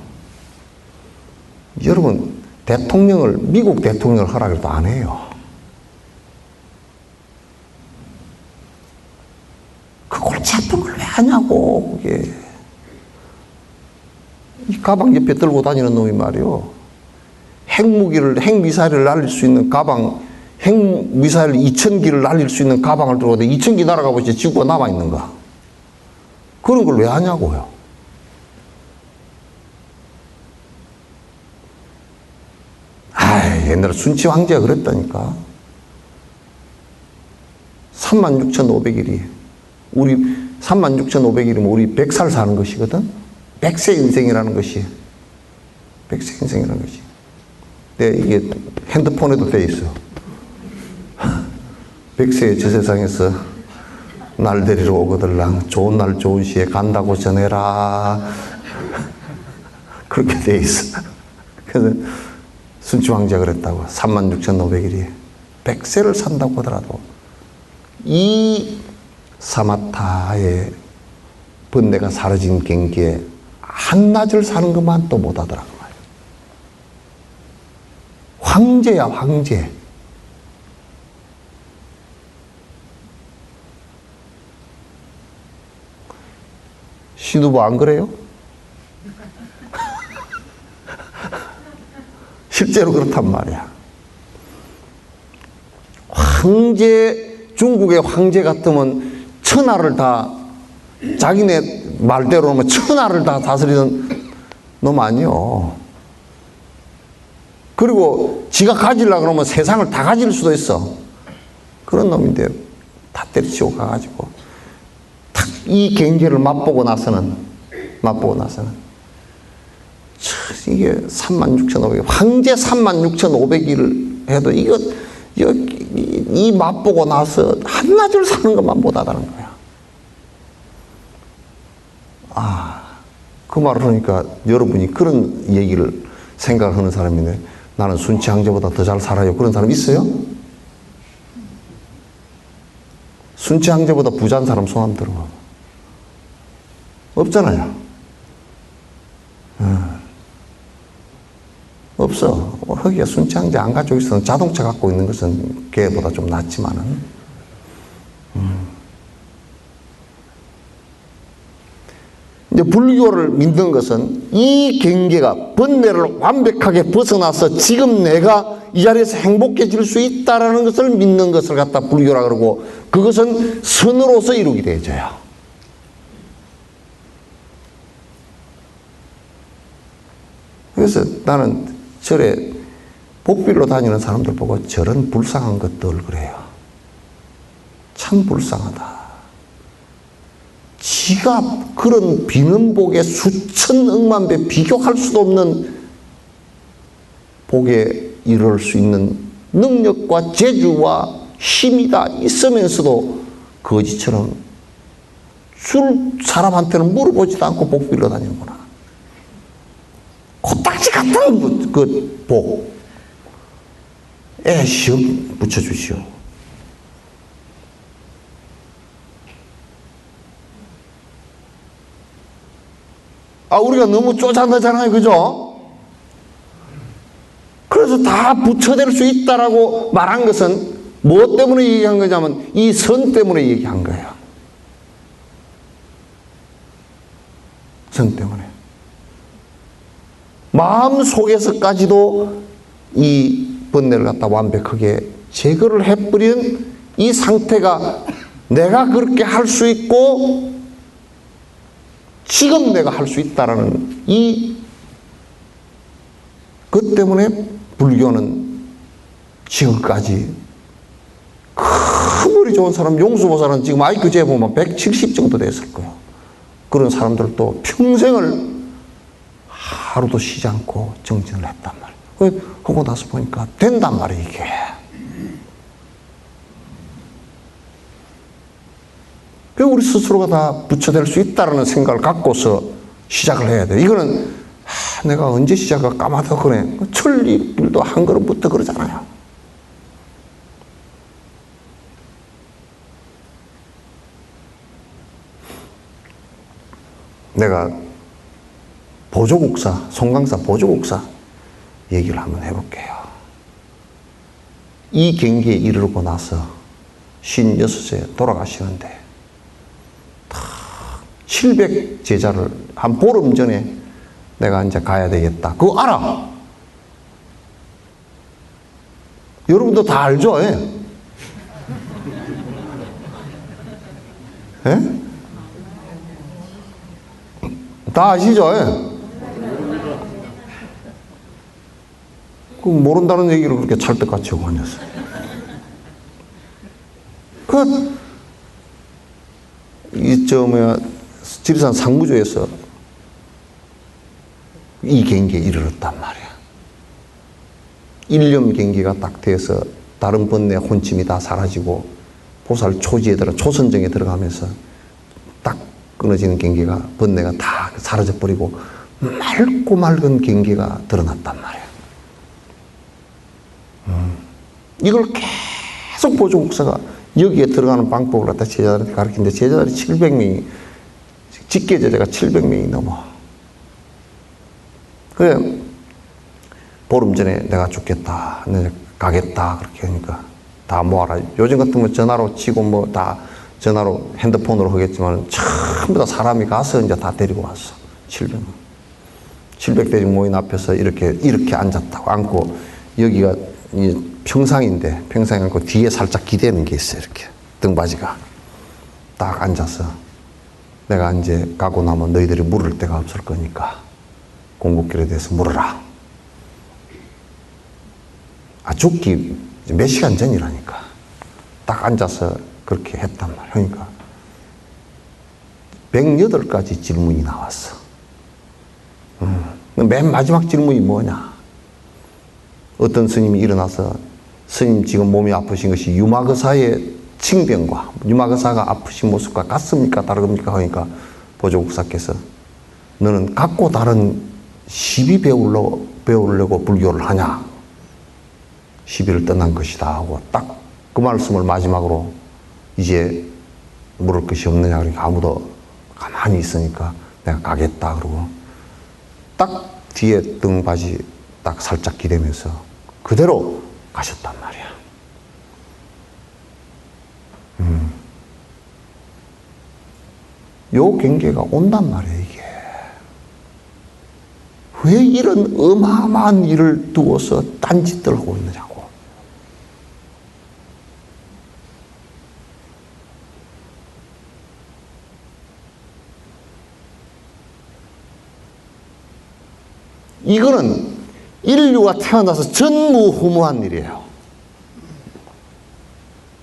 여러분 대통령을, 미국 대통령을 하라 그래도 안 해요. 그 골치 아픈 걸 왜 하냐고. 그게 이 가방 옆에 들고 다니는 놈이 말이요, 핵미사일을 날릴 수 있는 가방, 핵미사일 2000기를 날릴 수 있는 가방을 들고 2000기 날아가 보지 지구가 남아있는가. 그런 걸 왜 하냐고요. 옛날에 순치 황제가 그랬다니까. 36,500일이 우리 36,500일이면 우리 100살 사는 것이거든. 100세 인생이라는 것이, 100세 인생이라는 것이. 이게 핸드폰에도 돼 있어. 100세의 저 세상에서 날 데리러 오거들랑 좋은 날 좋은 시에 간다고 전해라. 그렇게 돼 있어. 그래서 순치 황제가 그랬다고. 36,500일이 100세를 산다고 하더라도 이 사마타의 번뇌가 사라진 경계에 한낮을 사는 것만 또 못하더라고 말이야. 황제야, 황제. 신우부 안 그래요? 실제로 그렇단 말이야. 황제, 중국의 황제 같으면 천하를 다, 자기네 말대로 하면 천하를 다 다스리는 놈 아니요. 그리고 지가 가지려고 그러면 세상을 다 가질 수도 있어. 그런 놈인데 다 때려치고 가가지고 탁 이 경계를 맛보고 나서는 이게 36,500일, 황제 36,500일을 해도 이 맛보고 나서 한낮을 사는 것만 못하다는 거야. 그 말을 하니까 여러분이 그런 얘기를 생각을 하는 사람인데, 나는 순치 황제보다 더 잘 살아요. 그런 사람 있어요? 순치 황제보다 부자인 사람 손 한번 들어봐. 없잖아요. 없어. 허기가 순창제 안 가지고 있어서 자동차 갖고 있는 것은 걔보다 좀 낫지만은. 이제 불교를 믿는 것은 이 경계가 번뇌를 완벽하게 벗어나서 지금 내가 이 자리에서 행복해질 수 있다라는 것을 믿는 것을 갖다 불교라 그러고, 그것은 선으로서 이루게 되어져요. 그래서 나는 절에 복빌로 다니는 사람들 보고 저런 불쌍한 것들 그래요. 참 불쌍하다. 지가 그런 비는 복에 수천 억만 배 비교할 수도 없는 복에 이를 수 있는 능력과 재주와 힘이 다 있으면서도 거지처럼 줄 사람한테는 물어보지도 않고 복 빌러 다니는구나. 코딱지 같은 그 복. 시험 붙여주시오. 우리가 너무 쪼잔하잖아요. 그죠? 그래서 다 부처될 수 있다라고 말한 것은 무엇 때문에 얘기한 거냐면 이 선 때문에 얘기한 거예요. 선 때문에. 마음 속에서까지도 이 번뇌를 갖다 완벽하게 제거를 해버린 이 상태가 내가 그렇게 할 수 있고 지금 내가 할 수 있다라는 그 때문에 불교는 지금까지 큰 머리 좋은 사람, 용수보살은 지금 IQ 재보면 170 정도 됐을 거예요. 그런 사람들도 평생을 하루도 쉬지 않고 정진을 했단 말이에요. 하고 나서 보니까 된단 말이에요, 이게. 우리 스스로가 다 부처될 수 있다는 생각을 갖고서 시작을 해야 돼. 이거는 내가 언제 시작을 까마득 그래. 천리길도 한 걸음부터 그러잖아요. 내가 보조국사, 송강사 보조국사 얘기를 한번 해볼게요. 이 경기에 이르고 나서 56세 돌아가시는데 700 제자를 한 보름 전에 내가 이제 가야 되겠다. 그거 알아. 여러분도 다 알죠? 예? 예? 다 아시죠? 예? 그 모른다는 얘기를 그렇게 찰떡같이 하고 앉았어요. 지리산 상무조에서 이 경기에 이르렀단 말이야. 일념 경기가 딱 돼서 다른 번뇌 혼침이 다 사라지고 보살 초지에 초선정에 들어가면서 딱 끊어지는 경기가, 번뇌가 다 사라져 버리고 맑고 맑은 경기가 드러났단 말이야. 이걸 계속 보조국사가 여기에 들어가는 방법을 갖다 제자들한테 가르치는데 제자들이 700명이, 직계 제자가 700명이 넘어. 그래, 보름 전에 내가 죽겠다, 내가 가겠다, 그렇게 하니까 다 모아라. 요즘 같으면 전화로 치고 다 전화로 핸드폰으로 하겠지만 전부 다 사람이 가서 이제 다 데리고 왔어. 700명. 700대중 모인 앞에서 이렇게 앉았다고. 앉고, 여기가 평상인데, 평상에 앉고 뒤에 살짝 기대는 게 있어요. 이렇게. 등받이가. 딱 앉아서. 내가 이제 가고 나면 너희들이 물을 데가 없을 거니까 궁극길에 대해서 물어라. 죽기 몇 시간 전이라니까. 딱 앉아서 그렇게 했단 말이야. 그러니까 108가지 질문이 나왔어. 맨 마지막 질문이 뭐냐? 어떤 스님이 일어나서, 스님 지금 몸이 아프신 것이 유마거사의 징병과 유마거사가 아프신 모습과 같습니까? 다릅니까? 하니까 보조국사께서 너는 갖고 다른 시비 배우려고 불교를 하냐? 시비를 떠난 것이다 하고 딱 그 말씀을 마지막으로 이제 물을 것이 없느냐 그러니까 아무도 가만히 있으니까 내가 가겠다 그러고 딱 뒤에 등받이 딱 살짝 기대면서 그대로 가셨단 말이야. 요 경계가 온단 말이야, 이게. 왜 이런 어마어마한 일을 두고서 딴짓들 하고 있느냐고. 이거는 인류가 태어나서 전무후무한 일이에요.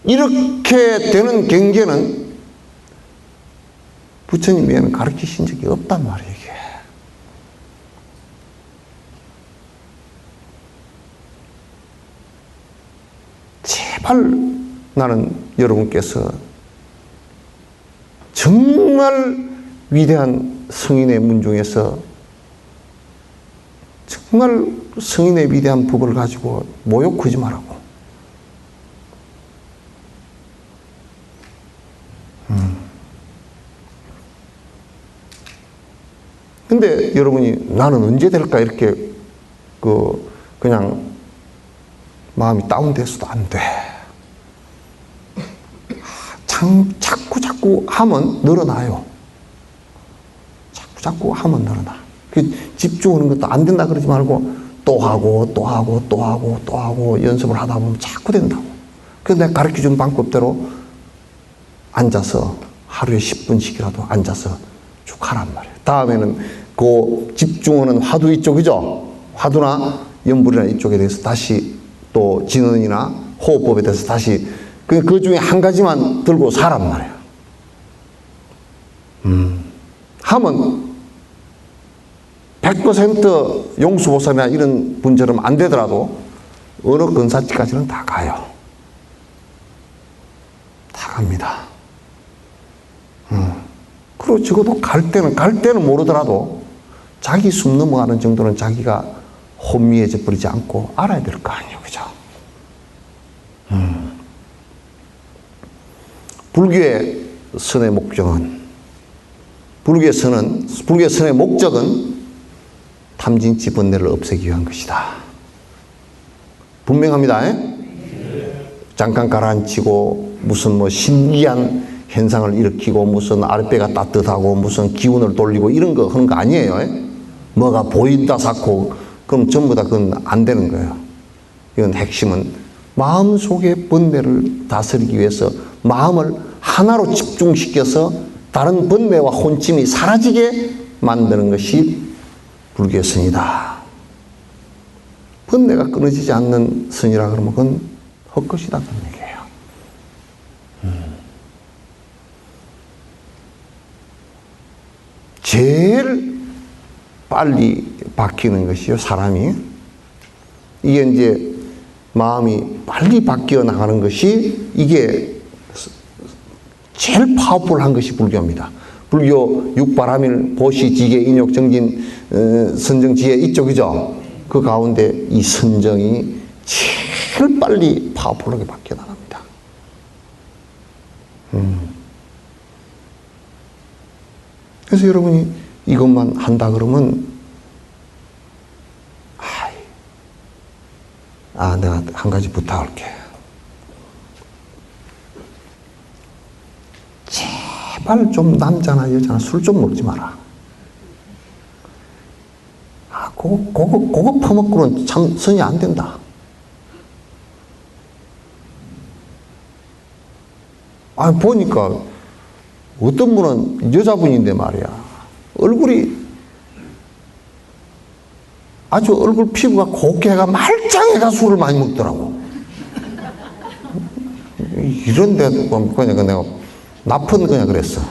이렇게 되는 경계는 부처님이 가르치신 적이 없단 말이에요, 이게. 제발 나는 여러분께서 정말 위대한 성인의 문 중에서 정말 성인의 위대한 법을 가지고 모욕하지 말라고. 근데 여러분이 나는 언제 될까 이렇게 그냥 마음이 다운돼서도 안 돼. 자꾸 하면 늘어나요. 자꾸 하면 늘어나. 집중하는 것도 안 된다 그러지 말고 또 하고 연습을 하다 보면 자꾸 된다고. 그래서 내가 가르쳐준 방법대로 앉아서 하루에 10분씩이라도 앉아서 쭉 하란 말이에요. 다음에는 그 집중하는 화두 이쪽이죠. 화두나 연불이나 이쪽에 대해서 다시 또 진언이나 호흡법에 대해서 다시 그 중에 한 가지만 들고 사란 말이에요. 하면 100% 용수보살이나 이런 분처럼 안 되더라도 어느 근사치까지는 다 가요. 다 갑니다. 그리고 적어도 갈 때는 모르더라도 자기 숨 넘어가는 정도는 자기가 혼미해져 버리지 않고 알아야 될 거 아니에요. 그죠? 불교의 선의 목적은, 불교의 선의 목적은 탐진치 번뇌를 없애기 위한 것이다. 분명합니다. 잠깐 가라앉히고 무슨 뭐 신기한 현상을 일으키고 무슨 아랫배가 따뜻하고 무슨 기운을 돌리고 이런 거 하는 거 아니에요. 뭐가 보인다 쌓고 그럼 전부 다 그건 안 되는 거예요. 이건 핵심은 마음속의 번뇌를 다스리기 위해서 마음을 하나로 집중시켜서 다른 번뇌와 혼침이 사라지게 만드는 것이 불교의 선이다. 번뇌가 끊어지지 않는 선이라 그러면 그건 헛것이다 그런 얘기예요. 제일 빨리 바뀌는 것이요, 사람이. 이게 이제 마음이 빨리 바뀌어 나가는 것이 이게 제일 파워풀한 것이 불교입니다. 불교 육바라밀, 보시, 지계, 인욕, 정진, 선정, 지혜 이쪽이죠. 그 가운데 이 선정이 제일 빨리 파워풀하게 바뀌어 나갑니다. 그래서 여러분이 이것만 한다 그러면 내가 한 가지 부탁할게. 제발 좀 남자나 여자나 술 좀 먹지 마라. 그거 퍼먹고는 참 선이 안 된다. 보니까 어떤 분은 여자분인데 말이야. 얼굴 피부가 곱게 해가 말짱해가 술을 많이 먹더라고. 이런데 그냥 내가 나쁜 그냥 그랬어.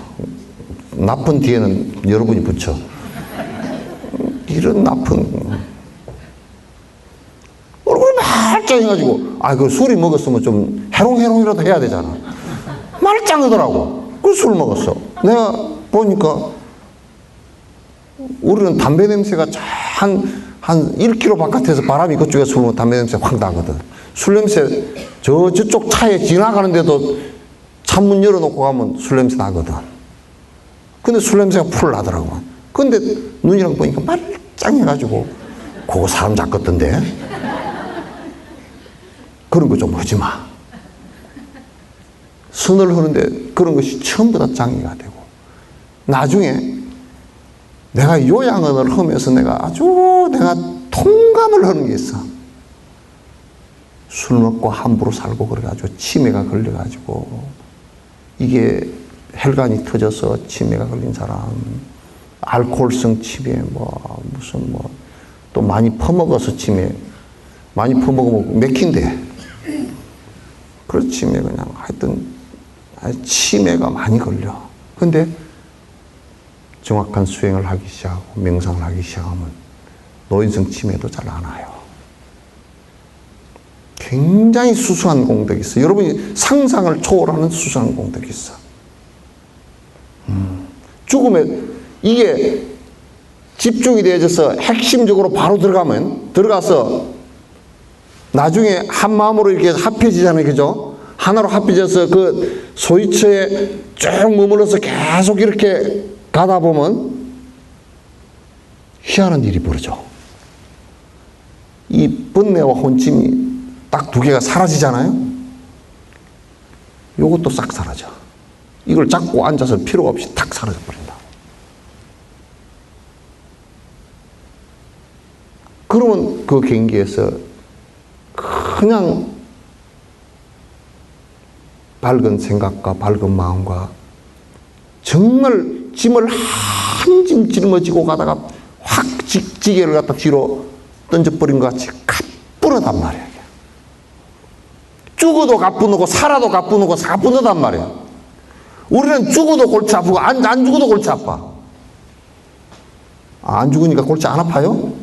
나쁜 뒤에는 여러분이 붙여. 이런 나쁜 얼굴이 말짱해가지고 그 술이 먹었으면 좀 해롱해롱이라도 해야 되잖아. 말짱하더라고. 그 술 먹었어. 내가 보니까 우리는 담배 냄새가 한 1km 바깥에서 바람이 그쪽에서 불면 담배 냄새 확 나거든. 술 냄새 저쪽 차에 지나가는데도 창문 열어놓고 가면 술 냄새 나거든. 근데 술 냄새가 풀 나더라고. 근데 눈이랑 보니까 짱해가지고 그거 사람 잡겠던데. 그런 거 좀 하지 마. 선을 하는데 그런 것이 전부 다 장애가 되고, 나중에 내가 요양원을 하면서 내가 통감을 하는 게 있어. 술 먹고 함부로 살고 그래가지고 치매가 걸려가지고, 이게 혈관이 터져서 치매가 걸린 사람, 알코올성 치매, 또 많이 퍼먹어서 치매, 많이 퍼먹으면 맥힌대. 그래서 치매 그냥 하여튼 치매가 많이 걸려. 근데 정확한 수행을 하기 시작하고 명상을 하기 시작하면 노인성 치매도 잘 안 와요. 굉장히 수수한 공덕이 있어. 여러분이 상상을 초월하는 수수한 공덕이 있어. 죽음에 이게 집중이 되어져서 핵심적으로 바로 들어가서 나중에 한 마음으로 이렇게 합해지잖아요. 그죠? 하나로 합해져서 그 소위처에 쭉 머물러서 계속 이렇게 가다 보면 희한한 일이 벌어져. 이 번뇌와 혼침이 딱 두 개가 사라지잖아요. 요것도 싹 사라져. 이걸 잡고 앉아서 필요가 없이 탁 사라져 버린다. 그러면 그 경계에서 그냥 밝은 생각과 밝은 마음과 정말 짐을 한 짐 짊어지고 가다가 확 지게를 갖다 뒤로 던져버린 것 같이 가뿐하단 말이야. 죽어도 가뿐하고 살아도 가뿐하고 가뿐하단 말이야. 우리는 죽어도 골치 아프고 안 죽어도 골치 아파. 안 죽으니까 골치 안 아파요?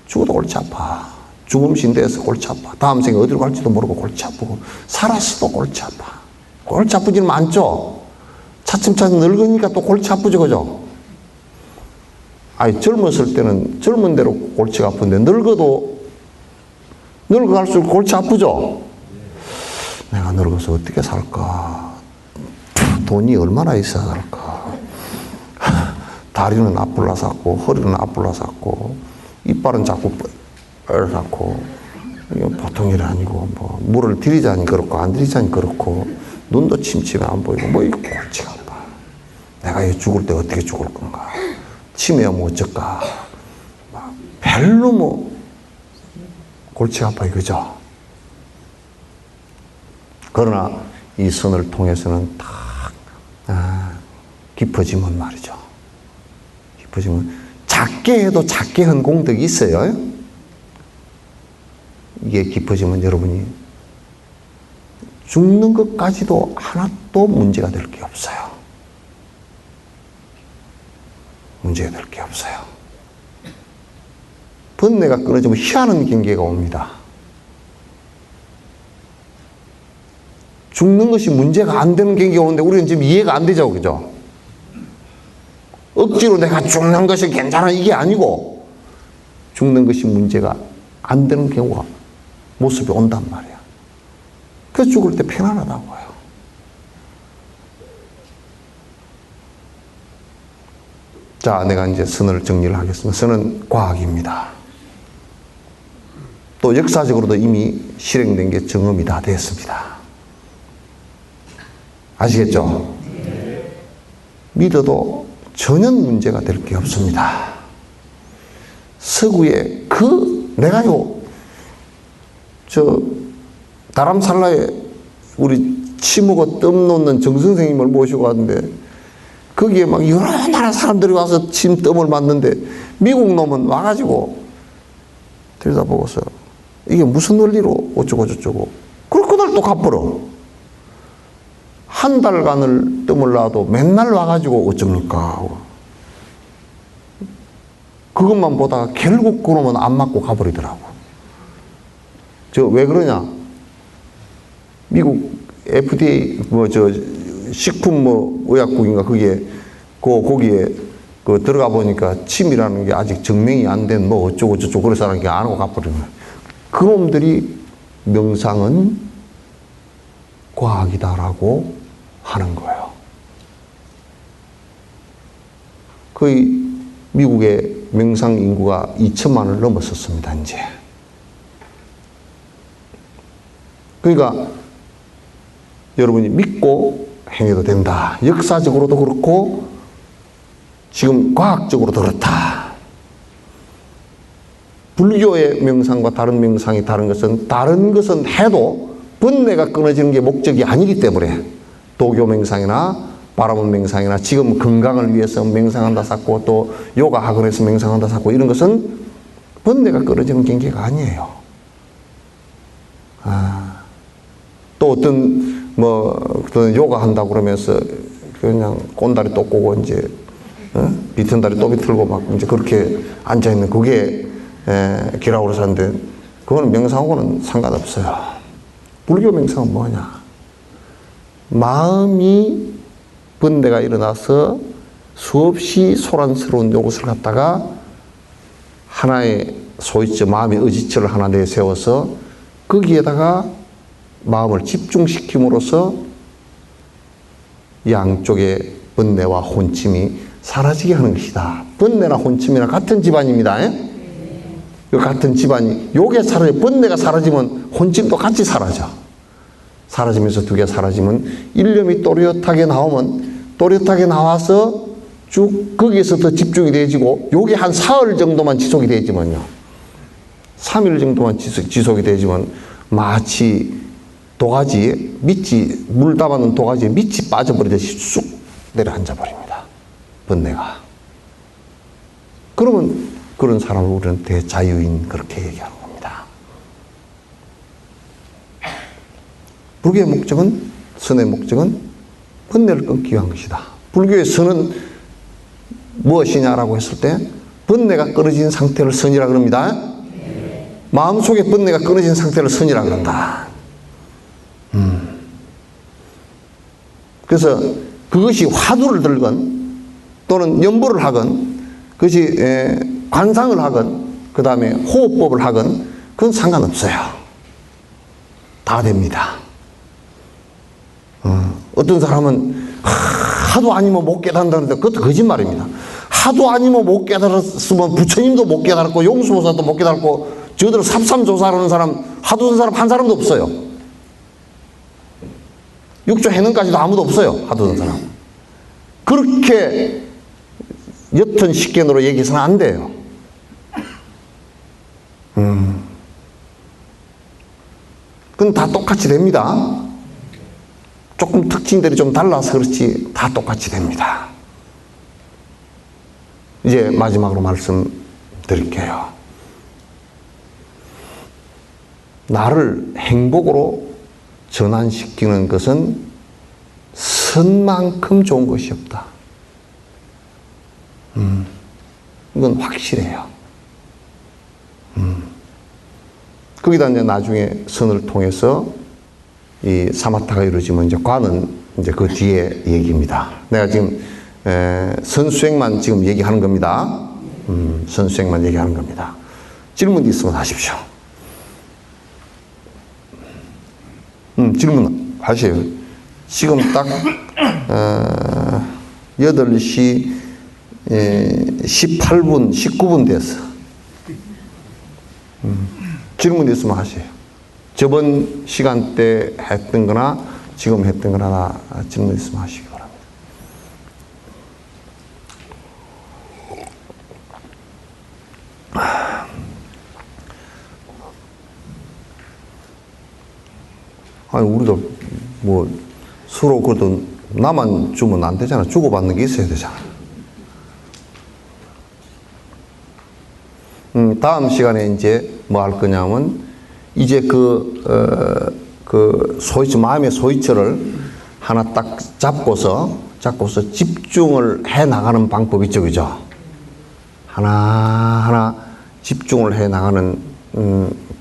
죽어도 골치 아파. 죽음신대에서 골치 아파. 다음 생에 어디로 갈지도 모르고 골치 아프고, 살았어도 골치 아파. 골치 아프지는 많죠? 차츰차츰 늙으니까 또 골치 아프죠, 그죠? 아니, 젊었을 때는 젊은 대로 골치가 아픈데, 늙어갈수록 골치 아프죠? 내가 늙어서 어떻게 살까? 돈이 얼마나 있어야 살까? 다리는 앞불라 샀고, 허리는 앞불라 샀고, 이빨은 자꾸 뻘겋고, 보통 일이 아니고, 물을 들이자니 그렇고, 안 들이자니 그렇고, 눈도 침침해 안 보이고, 이거 골치가 아파. 내가 이 죽을 때 어떻게 죽을 건가? 치매하면 어쩔까? 별로 골치가 아파, 그죠? 그러나 이 선을 통해서는 딱 깊어지면 말이죠. 깊어지면 작게 해도 작게 한 공덕이 있어요. 이게 깊어지면 여러분이 죽는 것까지도 하나도 문제가 될 게 없어요. 문제가 될 게 없어요. 번뇌가 끊어지면 희한한 경계가 옵니다. 죽는 것이 문제가 안 되는 경계가 오는데 우리는 지금 이해가 안 되죠, 그죠? 억지로 내가 죽는 것이 괜찮아 이게 아니고, 죽는 것이 문제가 안 되는 경우가 모습이 온단 말이야. 그래서 죽을 때 편안하다고요. 자, 내가 이제 선을 정리를 하겠습니다. 선은 과학입니다. 또 역사적으로도 이미 실행된 게 경험이 다 됐습니다. 아시겠죠? 믿어도 전혀 문제가 될 게 없습니다. 서구에 다람살라에 우리 치무고 뜸 놓는 정 선생님을 모시고 왔는데, 거기에 막 여러 나라 사람들이 와서 침 뜸을 맞는데, 미국 놈은 와가지고 들여다보고서 이게 무슨 원리로 어쩌고 그걸 그날 또 갚으러 한 달간을 뜸을 놔도 맨날 와가지고 어쩝니까 하고, 그것만 보다가 결국 그놈은 안 맞고 가버리더라고. 왜 그러냐? 미국 FDA 식품 의약국인가 거기에 들어가 보니까 침이라는 게 아직 증명이 안 된 어쩌고 저쩌고 그래서 안 하고 가버리는 거야. 그놈들이 명상은 과학이다라고 하는 거예요. 거의 미국의 명상 인구가 2천만을 넘었었습니다, 이제. 그러니까 여러분이 믿고 행해도 된다. 역사적으로도 그렇고 지금 과학적으로도 그렇다. 불교의 명상과 다른 명상이 다른 것은 해도 번뇌가 끊어지는 게 목적이 아니기 때문에 도교 명상이나 바라본 명상이나 지금 건강을 위해서 명상한다 샀고 또 요가 학원에서 명상한다 샀고 이런 것은 번뇌가 끊어지는 경계가 아니에요. 또 어떤 요가 한다고 그러면서 그냥 꼰다리 또 꼬고 이제 비튼 다리 또 비틀고 막 이제 그렇게 앉아 있는 그게 기라고 사는데 그거는 명상하고는 상관없어요. 불교 명상은 뭐냐? 마음이 번뇌가 일어나서 수없이 소란스러운 요것을 갖다가 하나의 소위처, 마음의 의지처를 하나 내세워서 거기에다가 마음을 집중시킴으로써 양쪽의 번뇌와 혼침이 사라지게 하는 것이다. 번뇌나 혼침이나 같은 집안입니다. 같은 집안이 요게 사라져. 번뇌가 사라지면 혼침도 같이 사라져. 사라지면서 두 개 사라지면 일념이 또렷하게 나오면 또렷하게 나와서 쭉 거기에서 더 집중이 되어지고 요게 한 사흘 정도만 지속이 되지만요. 3일 정도만 지속이 되지만 마치 도가지에 물 담아놓은 도가지에 밑이 빠져버리듯이 쑥 내려앉아 버립니다. 번뇌가. 그러면 그런 사람을 우리는 대자유인 그렇게 얘기하는 겁니다. 불교의 목적은, 선의 목적은 번뇌를 끊기 위한 것이다. 불교의 선은 무엇이냐라고 했을 때 번뇌가 끊어진 상태를 선이라 그럽니다. 마음속에 번뇌가 끊어진 상태를 선이라 그런다. 그래서 그것이 화두를 들건 또는 연보를 하건 그것이 관상을 하건 그 다음에 호흡법을 하건 그건 상관없어요. 다 됩니다. 어떤 사람은 하도 아니면 못 깨닫는다는데 그것도 거짓말입니다. 하도 아니면 못 깨달았으면 부처님도 못 깨달았고 용수보살도 못 깨달았고 저들 삽삼조사하는 사람 하도 든 사람 한 사람도 없어요. 육조 해능까지도 아무도 없어요. 하도 든 사람. 그렇게 옅은 식견으로 얘기해서는 안 돼요. 그건 다 똑같이 됩니다. 조금 특징들이 좀 달라서 그렇지 다 똑같이 됩니다. 이제 마지막으로 말씀드릴게요. 나를 행복으로 전환시키는 것은 선만큼 좋은 것이 없다. 이건 확실해요. 거기다 이제 나중에 선을 통해서 이 사마타가 이루어지면 이제 관은 이제 그 뒤에 얘기입니다. 내가 지금 선수행만 지금 얘기하는 겁니다. 선수행만 얘기하는 겁니다. 질문 있으면 하십시오. 질문 하세요. 지금 딱 8시 18분, 19분 됐어. 질문 있으면 하세요. 저번 시간대 했던 거나 지금 했던 거나 질문 있으면 하시기 바랍니다. 아니, 우리도 뭐 서로 그래도 나만 주면 안 되잖아. 주고받는 게 있어야 되잖아. 다음 시간에 이제 뭐 할 거냐면 이제 그 소위처, 마음의 소위처를 하나 딱 잡고서 집중을 해 나가는 방법이 있죠, 그죠? 하나하나 집중을 해 나가는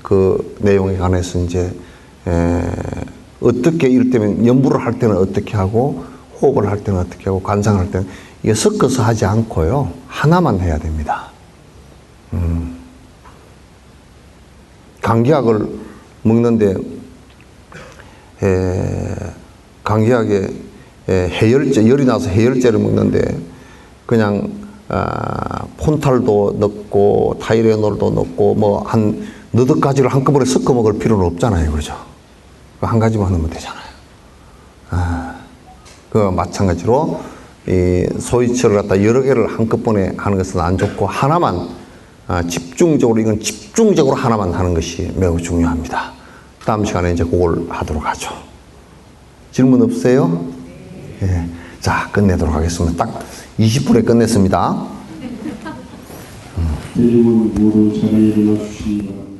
그 내용에 관해서 이제 어떻게 이를테면 연부를 할 때는 어떻게 하고 호흡을 할 때는 어떻게 하고 관상을 할 때는 이게 섞어서 하지 않고요. 하나만 해야 됩니다. 감기약을 먹는데 감기약에 해열제, 열이 나서 해열제를 먹는데 그냥 콘탈도 넣고 타이레놀도 넣고 뭐 한 너댓 가지를 한꺼번에 섞어 먹을 필요는 없잖아요, 그죠? 한 가지만 넣으면 되잖아요. 그 마찬가지로 이 소이철을 갖다 여러 개를 한꺼번에 하는 것은 안 좋고 하나만 집중적으로 이건 집중적으로 하나만 하는 것이 매우 중요합니다. 다음 시간에 이제 그걸 하도록 하죠. 질문 없어요? 예. 자, 끝내도록 하겠습니다. 딱 20분에 끝냈습니다. 내일은 모두 자리에 일어나 주시기 바랍니다.